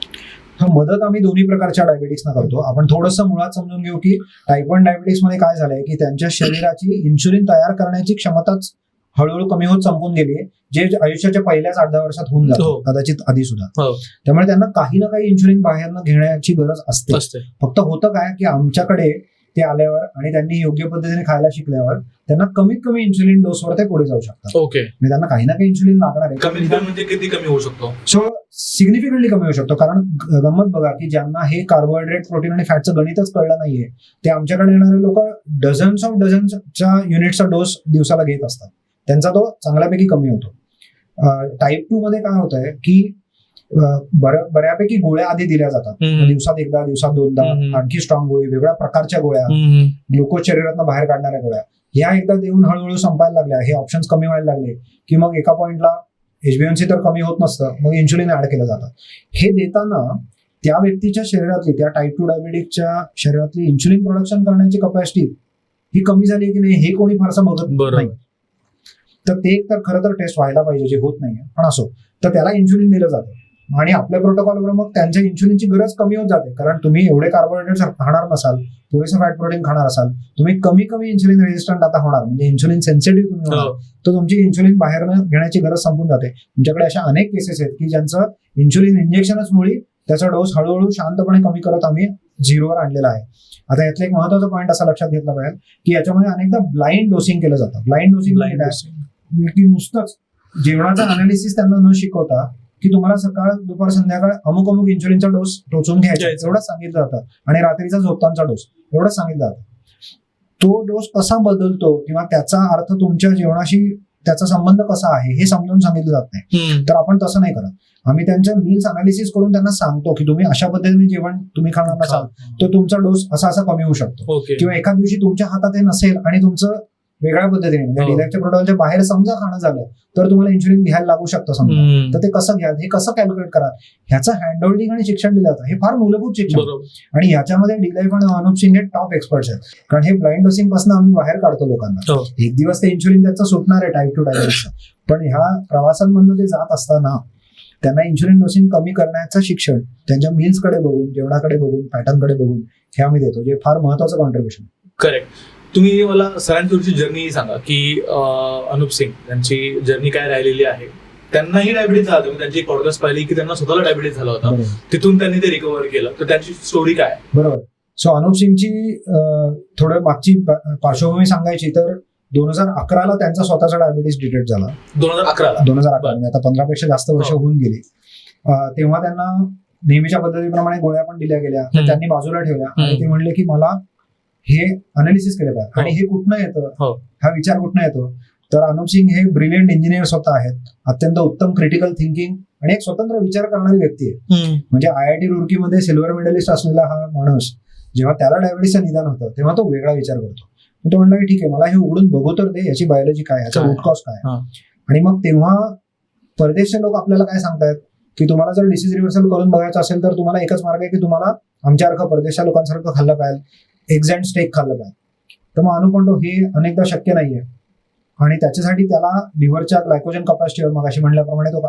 मदत आम्ही दोन्ही प्रकारच्या डायबिटीसना करतो. आपण थोडंसं मुळात समजून घेऊ की टाईप 1 डायबिटीस मध्ये काय झालंय की त्यांच्या शरीराची इन्शुलिन तयार करण्याची क्षमताच हळूहळू कमी होत संपून गेली आहे, जे आयुष्याच्या पहिल्याच 8-10 वर्षात होऊन जातं, कदाचित आधी सुद्धा. त्यामुळे त्यांना काही ना काही इन्शुलिन बाहेरनं घेण्याची गरज असते. फक्त होतं काय की आमच्याकडे ते आल्यावर आणि त्यांनी योग्य पद्धतीने खायला शिकल्यावर त्यांना कमीत कमी इन्शुलिन डोसवर ते पुढे जाऊ शकतात. म्हणजे त्यांना काही ना काही इन्शुलिन लागणार आहे. कमीत कमी म्हणजे किती कमी होऊ शकतो? सो सिग्निफिकंटली कमी होऊ शकतो. कारण गंमत बघा की ज्यांना हे कार्बोहायड्रेट, प्रोटीन आणि फॅटचं गणितच कळलं नाहीये ते आमच्याकडे येणारे लोक डझन्सच्या युनिटचा डोस दिवसाला घेत असतात. त्यांचा तो चांगल्यापैकी कमी होतो. टाईप 2 मध्ये काय होत आहे की बऱ्यापैकी गोळ्या आधी दिल्या जातात, दिवसात एकदा, दिवसात 2दा, आणखी स्ट्रॉंग गोळी, वेगळ्या प्रकारच्या गोळ्या, ग्लुकोज शरीरातनं बाहेर काढणाऱ्या गोळ्या, ह्या एकदा देऊन हळूहळू संपायला लागल्या. हे ऑप्शन्स कमी व्हायला लागले की मग एका पॉइंटला HbA1c तर कमी होत नसतं, मग इन्शुलिन ऍड केलं जातं. हे देताना त्या व्यक्तीच्या शरीरातली, त्या टाईप 2 डायबिटिकच्या शरीरातली इन्शुलिन प्रोडक्शन करण्याची कपॅसिटी ही कमी झाली की नाही हे कोणी फारसं बघत नाही. तर ते एक तर खरं तर टेस्ट व्हायला पाहिजे, जे होत नाहीये. पण असो, तर त्याला इन्शुलिन दिलं जातं आणि आपल्या प्रोटोकॉलवर मग त्यांच्या इन्शुलिनची गरज कमी होत जाते. कारण तुम्ही एवढे कार्बोहायड्रेट्स खाणार नसाल, पुरेसं फॅट प्रोटीन खाणार असाल, तुम्ही कमी इन्शुलिन रेजिस्टंट आता होणार, म्हणजे इन्शुलिन सेन्सिटिव्ह तुम्ही होणार, तर तुमची इन्शुलिन बाहेरनं घेण्याची गरज संपून जाते. तुमच्याकडे अशा अनेक केसेस आहेत की ज्यांचं इन्शुलिन इंजेक्शनच मुळी त्याचा डोस हळूहळू शांतपणे कमी करत आम्ही 0वर आणलेला आहे. आता यातलं एक महत्वाचा पॉईंट असा लक्षात घेतला पाहिजे की याच्यामध्ये अनेकदा ब्लाइंड डोसिंग केलं जातं. ब्लाइंड डोसिंग की नुसतंच जेवणाचा अनालिसिस त्यांना न शिकवता की तुम्हाला सकाळ, दुपार, संध्याकाळ अमुक इन्शुलिनचा डोस टोचून घ्यायचा एवढंच सांगितलं जातं आणि रात्रीचा झोपतांचा डोस एवढंच सांगितलं जातं. तो डोस कसा बदलतो किंवा त्याचा अर्थ तुमच्या जेवणाशी त्याचा संबंध कसा आहे हे समजून सांगितलं जात नाही. तर आपण तसं नाही करत. आम्ही त्यांच्या मील्स अनालिसिस करून त्यांना सांगतो की तुम्ही अशा पद्धतीने जेवण तुम्ही खाणार नसाल तर तुमचा डोस असा कमी होऊ शकतो. किंवा एखाद दिवशी तुमच्या हातात हे नसेल आणि तुमचं वेगळ्या पद्धतीने म्हणजे डिलॅक्टच्या प्रोटोकॉलच्या बाहेर समजा खाणं झालं तर तुम्हाला इन्शुलिन घ्यायला लागू शकतं समजा, तर ते कसं घ्या, हे कसं कॅल्क्युलेट करा, ह्याचं हँडहोल्डिंग आणि शिक्षण दिलं जातं. हे फार मूलभूत शिक्षण आणि याच्यामध्ये डिलाईफ आणि अनुप सिंग हे टॉप एक्सपर्ट्स आहेत. कारण हे ब्लाइंड डोसिंग पासून आम्ही बाहेर काढतो लोकांना. एक दिवस ते इन्शुलिन त्याचं सुटणार आहे टाईप 2 डायबिटीसचं, पण ह्या प्रवासांमधून ते जात असताना त्यांना इन्शुलिन डोसिंग कमी करण्याचं शिक्षण त्यांच्या मील्सकडे बघून, जेवणाकडे बघून, पॅटर्नकडे बघून हे आम्ही देतो, जे फार महत्वाचं कॉन्ट्रीब्युशन. करेक्ट. तुम्ही मला सरांची जर्नी सांगा की अनुप सिंग यांची जर्नी काय राहिलेली आहे. त्यांनाही डायबिटीज झाला होता, त्यांची पॉडकास्ट पाहिली की त्यांना स्वतःला डायबिटीज झाला होता, तिथून त्यांनी ते रिकव्हर केलं. तर त्यांची स्टोरी काय? बरोबर. सो अनुप सिंगची थोडं मागची पार्श्वभूमी सांगायची तर 2011ला त्यांचा स्वतःचा डायबिटीस डिटेक्ट झाला. 2011 म्हणजे आता 15 पेक्षा जास्त वर्ष होऊन गेली. तेव्हा त्यांना नेहमीच्या पद्धतीप्रमाणे गोळ्या पण दिल्या गेल्या, तर त्यांनी बाजूला ठेवल्या आणि हम्म. ते म्हणले की मला हे अनालिसिस केलं पाहिजे आणि हे कुठनं हो. येतं, हा विचार कुठनं येतो. तर अनुप सिंग हे ब्रिलियंट इंजिनियर स्वतः आहेत, अत्यंत उत्तम क्रिटिकल थिंकिंग आणि एक स्वतंत्र विचार करणारी व्यक्ती आहे. म्हणजे IIT रुड़कीमध्ये सिल्वर मेडलिस्ट असलेला हा माणूस जेव्हा त्याला डायबिटीसचं निदान होतं तेव्हा तो वेगळा विचार करतो. तो म्हणला की ठीक आहे, मला हे उघडून बघू तर दे, याची बायोलॉजी काय, याचा काय? रूट कॉज काय. हा. आणि मग तेव्हा परदेशचे लोक आपल्याला काय सांगतायत की तुम्हाला जर डिसीज रिव्हर्सल करून बघायचं असेल तर तुम्हाला एकच मार्ग आहे की तुम्हाला आमच्यासारखं परदेशच्या लोकांसारखं खाल्लं पाहिजे, एग्ज अँड स्टेक खाल्लं पाहिजे. तर मग अनुप म्हणतो हे अनेकदा शक्य नाहीये आणि त्याच्यासाठी त्याला लिव्हरच्या ग्लायकोजन कपॅसिटीवर मग अशी म्हणल्याप्रमाणे तो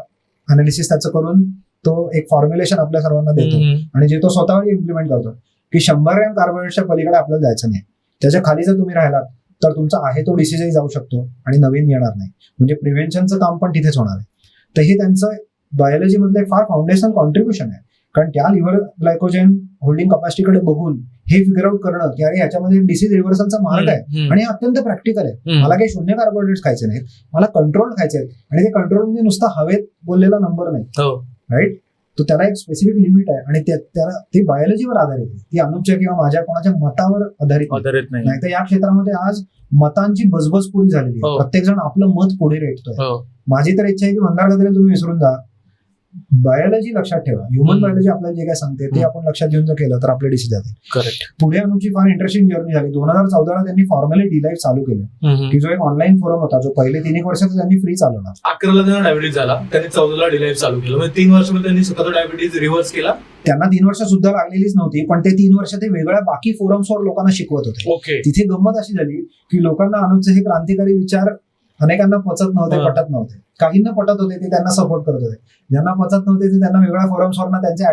अनालिसिस त्याचं करून तो एक फॉर्म्युलेशन आपल्या सर्वांना देतो आणि जे तो स्वतःवर इम्प्लिमेंट करतो की 100 ग्रॅम कार्बोहायड्रेटच्या पलीकडे आपल्याला जायचं नाही. त्याच्या खाली जर तुम्ही राहिलात तर तुमचा आहे तो डिसीजही जाऊ शकतो आणि नवीन येणार नाही. म्हणजे प्रिव्हेन्शनचं काम पण तिथेच होणार आहे. तर हे त्यांचं बायोलॉजी मधलं एक फार फाउंडेशनल कॉन्ट्रीब्युशन आहे. कारण त्या लिव्हर ग्लायकोजन होल्डिंग कपॅसिटीकडे बघून हे फिगर आउट करणं की अरे ह्याच्यामध्ये डिसीज रिव्हर्सलचा मार्ग आहे आणि हे अत्यंत प्रॅक्टिकल आहे. मला काही शून्य कार्बोहायड्रेट्स खायचे नाहीत, मला कंट्रोल खायचे आहेत आणि ते कंट्रोल म्हणजे नुसता हवेत बोललेला नंबर नाही, राईट. तो त्याला एक स्पेसिफिक लिमिट आहे आणि त्याला ती बायोलॉजीवर आधारित आहे, ती अनुपच्या किंवा माझ्या कोणाच्या मतावर आधारित नाही. तर या क्षेत्रामध्ये आज मतांची बजबज पुरी झालेली आहे. प्रत्येक जण आपलं मत पुढे रेटतोय. माझी तर इच्छा आहे की मंदार गद्रे तुम्ही विसरून जा, बायोलॉजी लक्षात ठेवा. ह्युमन बायोलॉजी आपल्याला जे काय सांगते ते आपण लक्षात घेऊन जर केलं तर आपले डिसीज जातील. करेक्ट. पुढे अनुपची फार इंटरेस्टिंग जर्नी झाली. 2014 त्यांनी फॉर्मली डी-लाईफ चालू केलं की जो एक ऑनलाईन फोरम होता जो पहिले 3 वर्षात त्यांनी फ्री चालवला. 11ला त्यांना डायबिटीज झाला, त्यांनी 14ला डी-लाईफ चालू केलं. म्हणजे 3 वर्षामध्ये त्यांनी स्वतःचा डायबिटीज रिव्हर्स केला. त्यांना 3 वर्ष सुद्धा लागलेलीच नव्हती, पण ते 3 वर्ष ते वेगळ्या बाकी फोरम्सवर लोकांना शिकवत होते. ओके. तिथे गंमत अशी झाली की लोकांना अनुपचे हे क्रांतिकारी विचार अनेकांना पचत नव्हते, पटत नव्हते. काहींना पटत होते ते त्यांना सपोर्ट करत होते, ज्यांना पचत नव्हते ते त्यांना वेगळ्या फोरम्सवर त्यांचे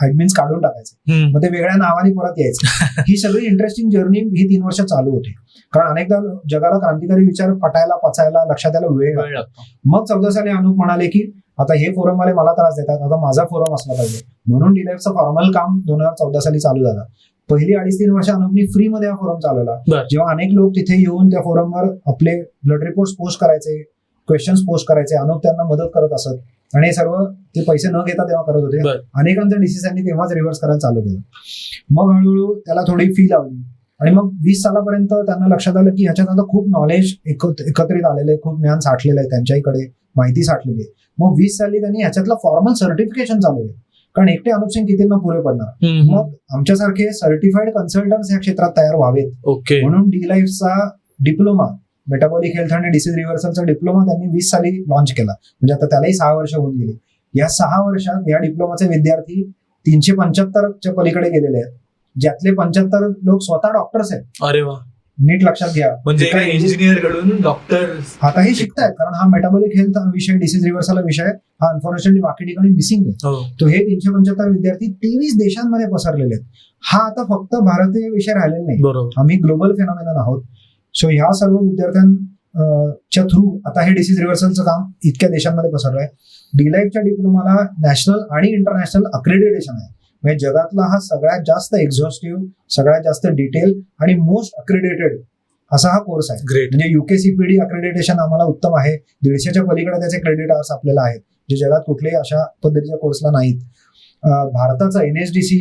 ऍडमिन्स काढून टाकायचे, मग ते वेगळ्या नावाने परत यायचे. ही सगळी इंटरेस्टिंग जर्नी ही 3 वर्ष चालू होती. कारण अनेकदा जगाला क्रांतिकारी विचार पटायला, पचायला, लक्षात यायला वेळ लागतो. मग 14 साली अनुप म्हणाले की आता हे फोरम वाले मला त्रास देतात, आता माझा फोरम असला पाहिजे. म्हणून डी-लाईफचं फॉर्मल काम 2014 साली चालू झालं. पहिली 2.5-3 वर्ष अनुपनी फ्रीमध्ये हा फोरम चालवला. जेव्हा अनेक लोक तिथे येऊन त्या फोरमवर आपले ब्लड रिपोर्ट पोस्ट करायचे, क्वेश्चन्स पोस्ट करायचे, अनुप त्यांना मदत करत असत आणि हे सर्व ते पैसे न घेता तेव्हा करत होते. अनेकांच्या डिसिजननी तेव्हाच रिव्हर्स करायला चालू केलं. मग हळूहळू त्याला थोडी फी लावली आणि मग 20 सालापर्यंत त्यांना लक्षात आलं की ह्याच्यात आता खूप नॉलेज एकत्रित आलेलं आहे, खूप ज्ञान साठलेलं आहे, त्यांच्याकडे माहिती साठलेली आहे. मग 20 साली त्यांनी ह्याच्यातलं फॉर्मल सर्टिफिकेशन चालू केलं. कारण एकटे अनुप सिंग कितींना पुरे पडणार. मग आमच्यासारखे सर्टिफाईड कन्सल्टंट्स या क्षेत्रात तयार व्हावेत. म्हणून डी-लाईफचा डिप्लोमा, मेटाबॉलिक हेल्थ आणि डिसीज रिव्हर्सलचा डिप्लोमा त्यांनी 20 साली लॉन्च केला. म्हणजे आता त्यालाही 6 वर्ष होऊन गेली. या 6 वर्षात या डिप्लोमाचे विद्यार्थी 375च्या पलीकडे गेलेले आहेत, ज्यातले 75 लोक स्वतः डॉक्टर्स आहेत. अरे वा. नीट लक्षात घ्या, म्हणजे इंजिनियर कडून डॉक्टर आताही शिकतायत. कारण हा मेटाबॉलिक हेल्थ विषय, डिसीज रिव्हर्सल विषय हा अनफॉर्च्युनेटली बाकी ठिकाणी मिसिंग आहे. तो हे 375 विद्यार्थी 23 देशांमध्ये पसरलेले आहेत. हा आता फक्त भारतीय विषय राहिलेला नाही, आम्ही ग्लोबल फेनॉमेनन आहोत. सो ह्या सर्व विद्यार्थ्यांच्या थ्रू आता हे डिसीज रिव्हर्सलचं काम इतक्या देशांमध्ये पसरलं आहे. डी-लाईफच्या डिप्लोमाला नॅशनल आणि इंटरनॅशनल अक्रेडिटेशन आहे. म्हणजे जगातला हा सगळ्यात जास्त एक्झॉस्टिव्ह, सगळ्यात जास्त डिटेल आणि मोस्ट अक्रेडिटेड असा हा कोर्स आहे. म्हणजे UKCPD अक्रेडिटेशन आम्हाला उत्तम आहे. 150च्या पलीकडे त्याचे क्रेडिट आपल्याला आहेत, जे जगात कुठलेही अशा पद्धतीच्या कोर्सला नाहीत. भारताचं NSDC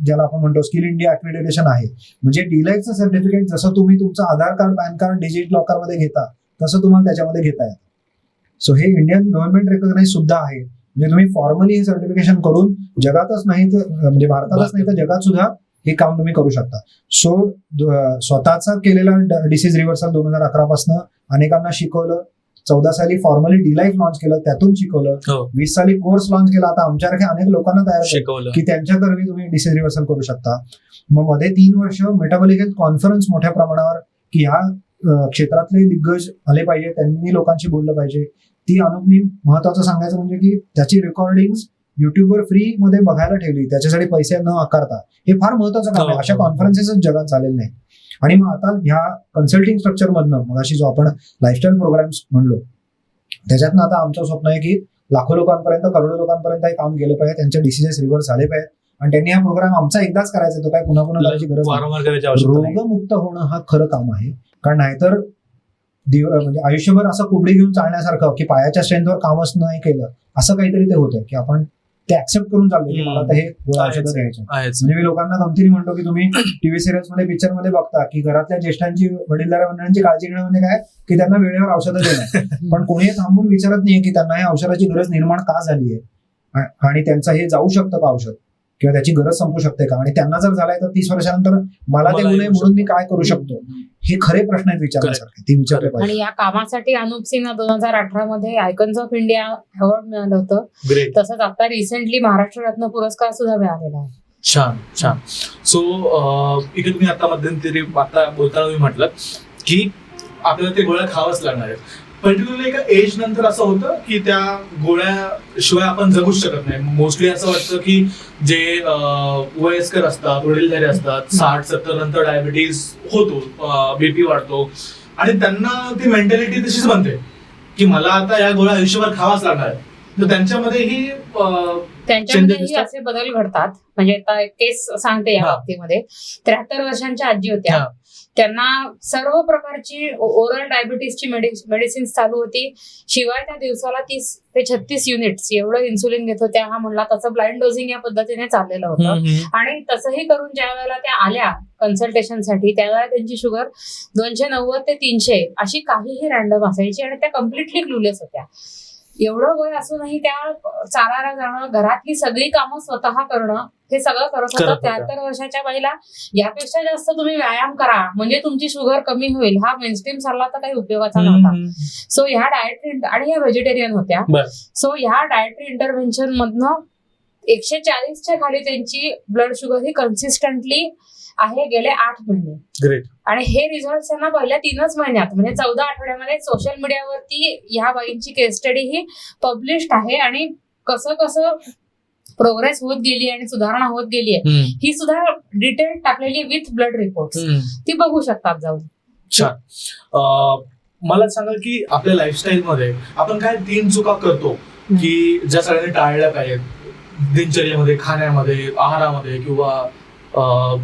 ज्याला आपण म्हणतो स्किल इंडिया अक्रेडिटेशन आहे. म्हणजे डी-लाईफचं सर्टिफिकेट जसं तुम्ही तुमचं आधार कार्ड, पॅन कार्ड डिजिट लॉकरमध्ये घेता तसं तुम्हाला त्याच्यामध्ये घेता येतं. सो हे इंडियन गव्हर्नमेंट रेकॉग्नाइज सुद्धा आहे. म्हणजे तुम्ही फॉर्मली हे सर्टिफिकेशन करून जगातच नाही तर म्हणजे भारतातच नाही तर जगात सुद्धा हे काम तुम्ही करू शकता. सो स्वतःचा केलेला डिसीज रिव्हर्सल 2011 पासून अनेकांना शिकवलं. 14 साली फॉर्मली डी-लाईफ लॉन्च केलं, त्यातून शिकवलं. 20 साली कोर्स लॉन्च केला. आता आमच्यासारख्या अनेक लोकांना तयार शिकवलं की त्यांच्याकरवी तुम्ही डिसीज रिव्हर्सल करू शकता. मग मध्ये 3 वर्ष मेटाबॉलिक हेल्थ कॉन्फरन्स मोठ्या प्रमाणावर की ह्या क्षेत्रातले दिग्गज आले पाहिजे, त्यांनी लोकांशी बोललं पाहिजे. ती अनुपनी महत्वाचं सांगायचं म्हणजे की त्याची रेकॉर्डिंग युट्यूबवर फ्री मध्ये बघायला ठेवली, त्याच्यासाठी पैसे न आकारता. हे फार महत्वाचं काम आहे. अशा कॉन्फरन्सेसच जगात झालेले नाही. आणि मग आता ह्या कन्सल्टिंग स्ट्रक्चर मधनं मग अशी जो आपण लाईफस्टाईल प्रोग्राम्स म्हणलो त्याच्यातनं आता आमचं स्वप्न आहे की लाखो लोकांपर्यंत, करोडो लोकांपर्यंत हे काम गेलं पाहिजे, त्यांचे डिसीजेस रिव्हर्स झाले पाहिजे. आणि त्यांनी हा प्रोग्राम आमचा एकदाच करायचा, तो काय पुन्हा पुन्हा करायची गरज नाही. रोगमुक्त होणं हा खरं काम आहे. कारण नाहीतर म्हणजे आयुष्यभर असं कुबडी घेऊन चालण्यासारखं की पायाच्या स्ट्रेंथवर कामच नाही केलं असं काहीतरी ते होतं की आपण ते ऍक्सेप्ट करून चालले की मला आता हे गोळ्या औषधं घ्यायचं. म्हणजे मी लोकांना गमतीने म्हणतो की तुम्ही टीव्ही सिरियल्स मध्ये, पिक्चर मध्ये बघता की घरातल्या ज्येष्ठांची, वडीलधाऱ्या मंडळांची काळजी घेणं म्हणजे काय की त्यांना वेळेवर औषधं देणं. पण कोणीही थांबून विचारत नाहीये की त्यांना या औषधाची गरज निर्माण का झाली आहे आणि त्यांचं हे जाऊ शकतं का औषध, किंवा त्याची गरज संपू शकते का, आणि त्यांना जर झालाय तर 30 वर्षानंतर मला ते होऊ नये म्हणून मी काय करू शकतो. हे खरे प्रश्न आहेत विचारण्यासारखे, ते विचारले पाहिजे. आणि या कामासाठी अनुप सिंगना 2018 मध्ये आयकॉन्स ऑफ इंडिया अवॉर्ड मिळालं होतं. तसंच आता रिसेंटली महाराष्ट्र रत्न पुरस्कार सुद्धा मिळालेला आहे. छान छान. सो इकडे तुम्ही आता मध्यंतरी आता बोलताना तुम्ही म्हटलं की आपल्याला ते गोळ्या खावाच लागणार आहेत. पर्टिक्युलरली एका एज नंतर असं होतं की त्या गोळ्याशिवाय आपण जगूच शकत नाही. मोस्टली असं वाटतं की जे वयस्कर असतात, वडीलधारे असतात, 60-70 नंतर डायबिटीज होतो, बीपी वाढतो, आणि त्यांना ती मेंटॅलिटी तशीच बनते की मला आता या गोळ्या आयुष्यभर खावाच लागणार आहे. तर त्यांच्यामध्येही असे बदल घडतात. म्हणजे आता एक केस सांगते या बाबतीमध्ये. 73 वर्षांच्या आजी होत्या. त्यांना सर्व प्रकारची ओरल डायबिटीसची मेडिसिन चालू होती. शिवाय त्या दिवसाला 30 ते 36 युनिट्स एवढं इन्सुलिन घेत होत्या. हा म्हणला तसं ब्लाइंड डोसिंग या पद्धतीने चाललेलं होतं. आणि तसंही करून ज्या वेळेला त्या आल्या कन्सल्टेशनसाठी, त्यावेळेला त्यांची शुगर 290 ते 300 अशी काहीही रॅन्डम असायची आणि त्या कम्प्लिटली क्लूलेस होत्या. एवढं वय असूनही त्या चालायला जाणं, घरातली सगळी कामं स्वतः करणं, हे सगळं करत होतं. 73 वर्षाच्या बाईला यापेक्षा जास्त तुम्ही व्यायाम करा म्हणजे तुमची शुगर कमी होईल, हा मेनस्ट्रीम सल्ला तर काही उपयोगाचा नव्हता. सो ह्या डायटरी, आणि ह्या व्हेजिटेरियन होत्या. सो ह्या डायटरी इंटरव्हेन्शन मधनं 140च्या खाली त्यांची ब्लड शुगर ही कन्सिस्टंटली आहे गेले 8 महिने. ग्रेट. आणि हे रिझल्ट त्यांना पहिल्या 3च महिन्यात म्हणजे 14 आठवड्यामध्ये सोशल मीडियावरती ह्या बाईंची केस स्टडी ही पब्लिश्ड आहे. आणि कसं कसं प्रोग्रेस होत गेली आणि सुधारणा होत गेली आहे ही सुद्धा डिटेल टाकलेली विथ ब्लड रिपोर्ट, ती बघू शकतात जाऊन. छान. मला सांगाल की आपल्या लाईफस्टाईल मध्ये आपण काय 3 चुका करतो की ज्या सगळ्यांनी टाळल्या पाहिजेत दिनचर्येमध्ये, खाण्यामध्ये, आहारामध्ये किंवा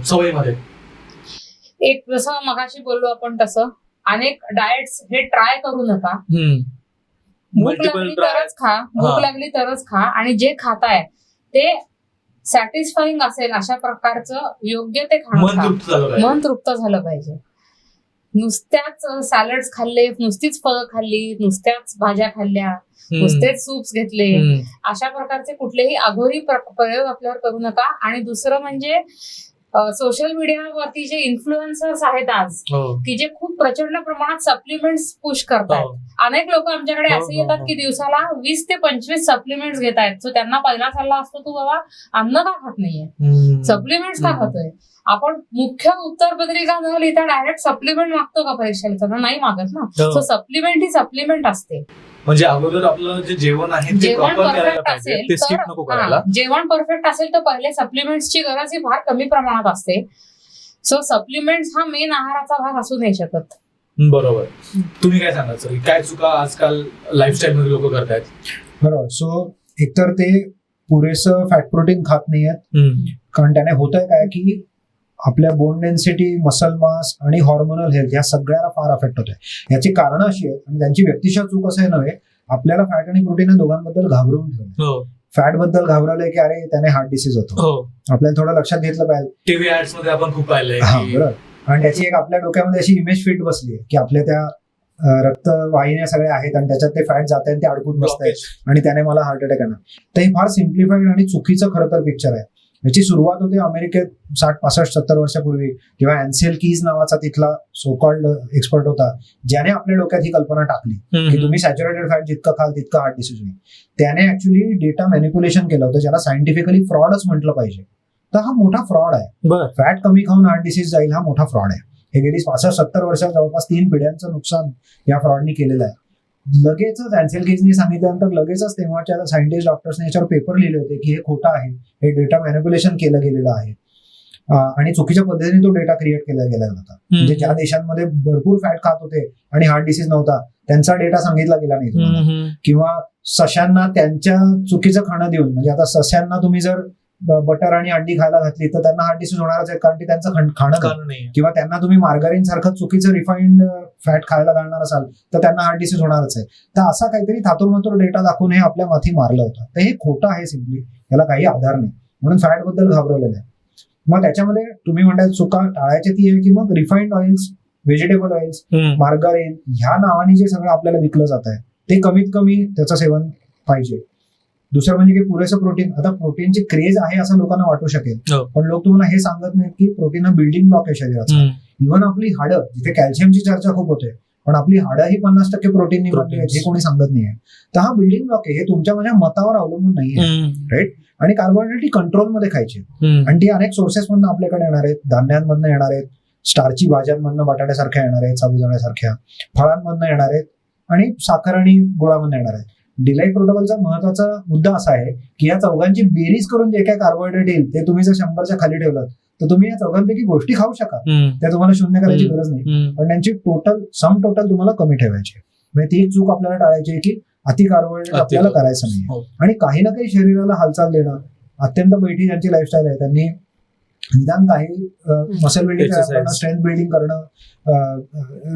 सवयीमध्ये? एक जसं मगाशी बोललो आपण तसं अनेक डाएट्स हे ट्राय करू नका. भूक लागली तरच खा, भूक लागली तरच खा, आणि जे खाताय ते सॅटिस्फाईंग असेल अशा प्रकारचं योग्य ते खाणं, मन तृप्त झालं पाहिजे. नुसत्याच सॅलड्स खाल्ले, नुसतीच फळं खाल्ली, नुसत्याच भाज्या खाल्ल्या, नुसतेच सूप्स घेतले, अशा प्रकारचे कुठलेही अघोरी प्रयोग आपल्यावर करू नका. आणि दुसरं म्हणजे सोशल मीडियावरती जे इन्फ्लुएन्सर्स आहेत आज, की जे खूप प्रचंड प्रमाणात सप्लिमेंट्स पुश करतात. अनेक लोक आमच्याकडे असे येतात की दिवसाला 20 ते 25 सप्लिमेंट्स घेत आहेत. सो त्यांना पहिला सल्ला असतो, तू बाबा अन्न का खात नाहीये, सप्लिमेंट्स का खातोय. आपण मुख्य उत्तरपत्रिका न लिहिता डायरेक्ट सप्लिमेंट मागतो का परीक्षेला? नाही मागत ना. सो सप्लिमेंट ही सप्लिमेंट असते. म्हणजे अगोदर आपलं जे जेवण आहे जेवण परफेक्ट असेल तर, जेवण परफेक्ट असेल तर पहिले सप्लिमेंट्सची गरज ही फार कमी प्रमाणात असते. सो सप्लिमेंट्स हा मेन आहाराचा भाग असू नाही शकत. बरोबर. तुम्ही काय सांगायचं, काय चुका आजकाल लाईफस्टाईल मध्ये लोक करतायत? बरोबर. सो एकतर ते पुरेसं फॅट प्रोटीन खात नाहीयेत, कारण त्याने होतंय काय की आपल्या बोन डेन्सिटी, मसल मास आणि हॉर्मोनल हेल्थ या सगळ्याला फार अफेक्ट होत आहे. याची कारणं अशी आहेत, आणि त्यांची व्यक्तिशः चूक असं नव्हे, आपल्याला फॅट आणि प्रोटीन या दोघांबद्दल घाबरवून ठेवलं. फॅट बद्दल घाबरवलंय की अरे त्याने हार्ट डिसीज होतो, आपल्याला थोडं लक्षात घेतलं पाहिजे. टीव्ही ऍड्स मध्ये आपण खूप पाहिलंय. बरोबर. आणि त्याची एक आपल्या डोक्यामध्ये अशी इमेज फिट बसली आहे की आपल्या त्या रक्तवाहिन्या सगळ्या आहेत आणि त्याच्यात ते फॅट जात आहे, ते अडकून बसत आहे आणि त्याने मला हार्ट अटॅक येणार. तर हे फार सिम्प्लिफाईड आणि चुकीचं खरं तर पिक्चर आहे. याची सुरुवात होते अमेरिकेत 60-65-70 वर्षापूर्वी, जेव्हा अँसेल कीज नावाचा तिथला सो कॉल्ड एक्सपर्ट होता, ज्याने आपल्या डोक्यात ही कल्पना टाकली की तुम्ही सॅच्युरेटेड फॅट जितकं खाल तितकं हार्ट डिसीज होईल. त्याने ऍक्च्युअली डेटा मॅनिप्युलेशन केलं होतं, ज्याला सायंटिफिकली फ्रॉडच म्हटलं पाहिजे. तर हा मोठा फ्रॉड आहे. फॅट कमी खाऊन हार्ट डिसीज जाईल हा मोठा फ्रॉड आहे. हे गेली 65-70 वर्षात जवळपास 3 पिढ्यांचं नुकसान या फ्रॉडनी केलेलं आहे. लगेचच अँसेल कीजनी सांगितल्यानंतर लगेचच तेव्हाच्या सायंटिस्ट डॉक्टर्सने याच्यावर पेपर लिहिले होते की हे खोटं आहे, हे डेटा मॅनिप्युलेशन केलं गेलेलं आहे आणि चुकीच्या पद्धतीने तो डेटा क्रिएट केला गेला होता. म्हणजे ज्या देशांमध्ये भरपूर फॅट खात होते आणि हार्ट डिसीज नव्हता त्यांचा डेटा सांगितला गेला नाही. किंवा सशांना त्यांच्या चुकीचं खाणं देऊन, म्हणजे आता सशांना तुम्ही जर बटर आणि अंडी खायला घातली तर त्यांना हार्ट डिसीज होणारच आहे, कारण की त्यांचं खाणं कारण नाही. किंवा त्यांना तुम्ही मार्गारीन सारखं चुकीचं रिफाईंड फॅट खायला घालणार असाल तर त्यांना हार्ट डिसीज होणारच आहे. तर असा काहीतरी थातुरमातुर डेटा दाखवून हे आपल्या माथी मारलं होतं. तर हे खोटं आहे सिम्पली, याला काही आधार नाही, म्हणून फॅट बद्दल घाबरवलेलं आहे. मग त्याच्यामध्ये तुम्ही म्हणताय चुका टाळायची ती आहे की मग refined oils, vegetable oils, margarine ह्या नावाने जे सगळं आपल्याला विकलं जात आहे ते कमीत कमी त्याचं सेवन पाहिजे. दुसरं म्हणजे की पुरेसं प्रोटीन. आता प्रोटीनची क्रेज आहे असं लोकांना वाटू शकेल, पण लोक तुम्हाला हे सांगत नाहीत की प्रोटीन हा बिल्डिंग ब्लॉक आहे शरीराचा. इव्हन आपली हाडं, जिथे कॅल्शियमची चर्चा खूप होते, पण आपली हाडं ही 50% प्रोटीननी बनली आहेत हे कोणी सांगत नाहीये. तर हा बिल्डिंग ब्लॉक आहे, हे तुमच्या माझ्या मतावर अवलंबून नाहीये, राईट. आणि कार्बोहायड्रेट कंट्रोलमध्ये खायचे, आणि ती अनेक सोर्सेस मधून आपल्याकडे येणार आहेत. धान्यांमधनं येणार आहेत, स्टार्ची भाज्यांमधनं बटाट्यासारख्या येणार आहेत, साबुदाण्यासारख्या फळांमधनं येणार आहेत, आणि साखर आणि गुळामधनं येणार आहेत. डिलाईट प्रोटोकॉलचा महत्वाचा मुद्दा असा आहे की या चौघांची बेरीज करून जे काय कार्बोहायड्रेट येईल ते तुम्ही जर 100च्या खाली ठेवलं तर तुम्ही या चौघांपैकी गोष्टी खाऊ शकाल, त्या तुम्हाला शून्य करायची गरज नाही, पण त्यांची सम टोटल तुम्हाला कमी ठेवायची. म्हणजे ती एक चूक आपल्याला टाळायची आहे की अति कार्बोहायड्रेट आपल्याला करायचं नाही. आणि काही ना काही शरीराला हालचाल देणं, अत्यंत बैठी ज्यांची लाईफस्टाईल आहे त्यांनी निदान काही मसल बिल्डिंग करणं, स्ट्रेंथ बिल्डिंग करणं,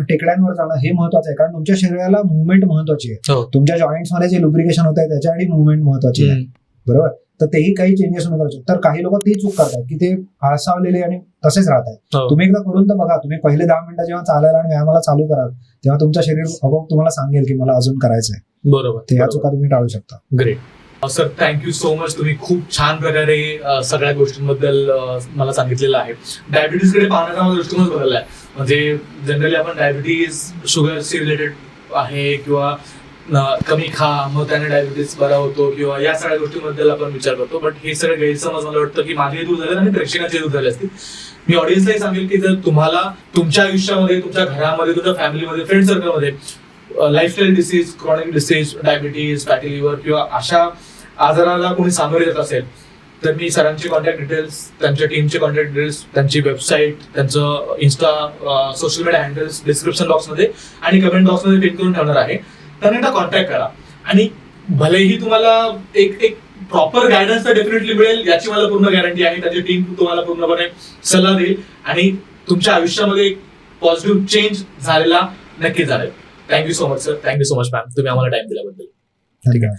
टेकड्यांवर जाणं हे महत्वाचं आहे, कारण तुमच्या शरीराला मुवमेंट महत्वाची आहे. तुमच्या जॉईंट्स मध्ये जे लुब्रिकेशन होत आहे त्याच्यासाठी मुवमेंट महत्वाची आहे, बरोबर. तर तेही काही चेंजेस करायचे. तर काही लोक ती चूक करतात की ते आळसावलेले आणि तसेच राहतात. तुम्ही एकदा करून तर बघा. तुम्ही पहिले 10 मिनिटं जेव्हा चालायला आणि व्यायामाला चालू कराल तेव्हा तुमचं शरीर आपोआप तुम्हाला सांगेल की मला अजून करायचं आहे. बरोबर. तर या चुका तुम्ही टाळू शकता. Great sir, thank you so much. तुम्ही खूप छान प्रकारे सगळ्या गोष्टींबद्दल मला सांगितलेलं आहे. डायबिटीजकडे पाहण्याचा माझा दृष्टिकोनच बदलला आहे. म्हणजे जनरली आपण डायबिटीज शुगरशी रिलेटेड आहे किंवा कमी खा मग त्याने डायबिटीज बरा होतो किंवा या सगळ्या गोष्टींबद्दल आपण विचार करतो, बट हे सगळे गैरसमज मला वाटतं की माझे दूर झाले आणि प्रेक्षकांचे दूर झाले असतील. मी ऑडियन्सलाही सांगेल की जर तुम्हाला तुमच्या आयुष्यामध्ये, तुमच्या घरामध्ये, तुमच्या फॅमिलीमध्ये, फ्रेंड सर्कलमध्ये lifestyle disease, chronic disease, diabetes, fatty liver किंवा अशा आजाराला कोणी सामोरे येत असेल तर मी सरांचे कॉन्टॅक्ट डिटेल्स, त्यांच्या टीमचे कॉन्टॅक्ट डिटेल्स, त्यांची वेबसाईट, त्यांचं Insta, social media handles description बॉक्समध्ये आणि कमेंट बॉक्समध्ये पिन करून ठेवणार आहे. त्यांना एकदा कॉन्टॅक्ट करा. आणि भलेही तुम्हाला एक प्रॉपर गायडन्स तर डेफिनेटली मिळेल याची मला पूर्ण गॅरंटी आहे. त्याची टीम तुम्हाला पूर्णपणे सल्ला देईल आणि तुमच्या आयुष्यामध्ये एक पॉझिटिव्ह चेंज झालेला नक्की झालेल. Thank you so much sir. Thank you so much ma'am, तुम्ही आम्हाला टाइम दिल्याबद्दल. ठीक आहे.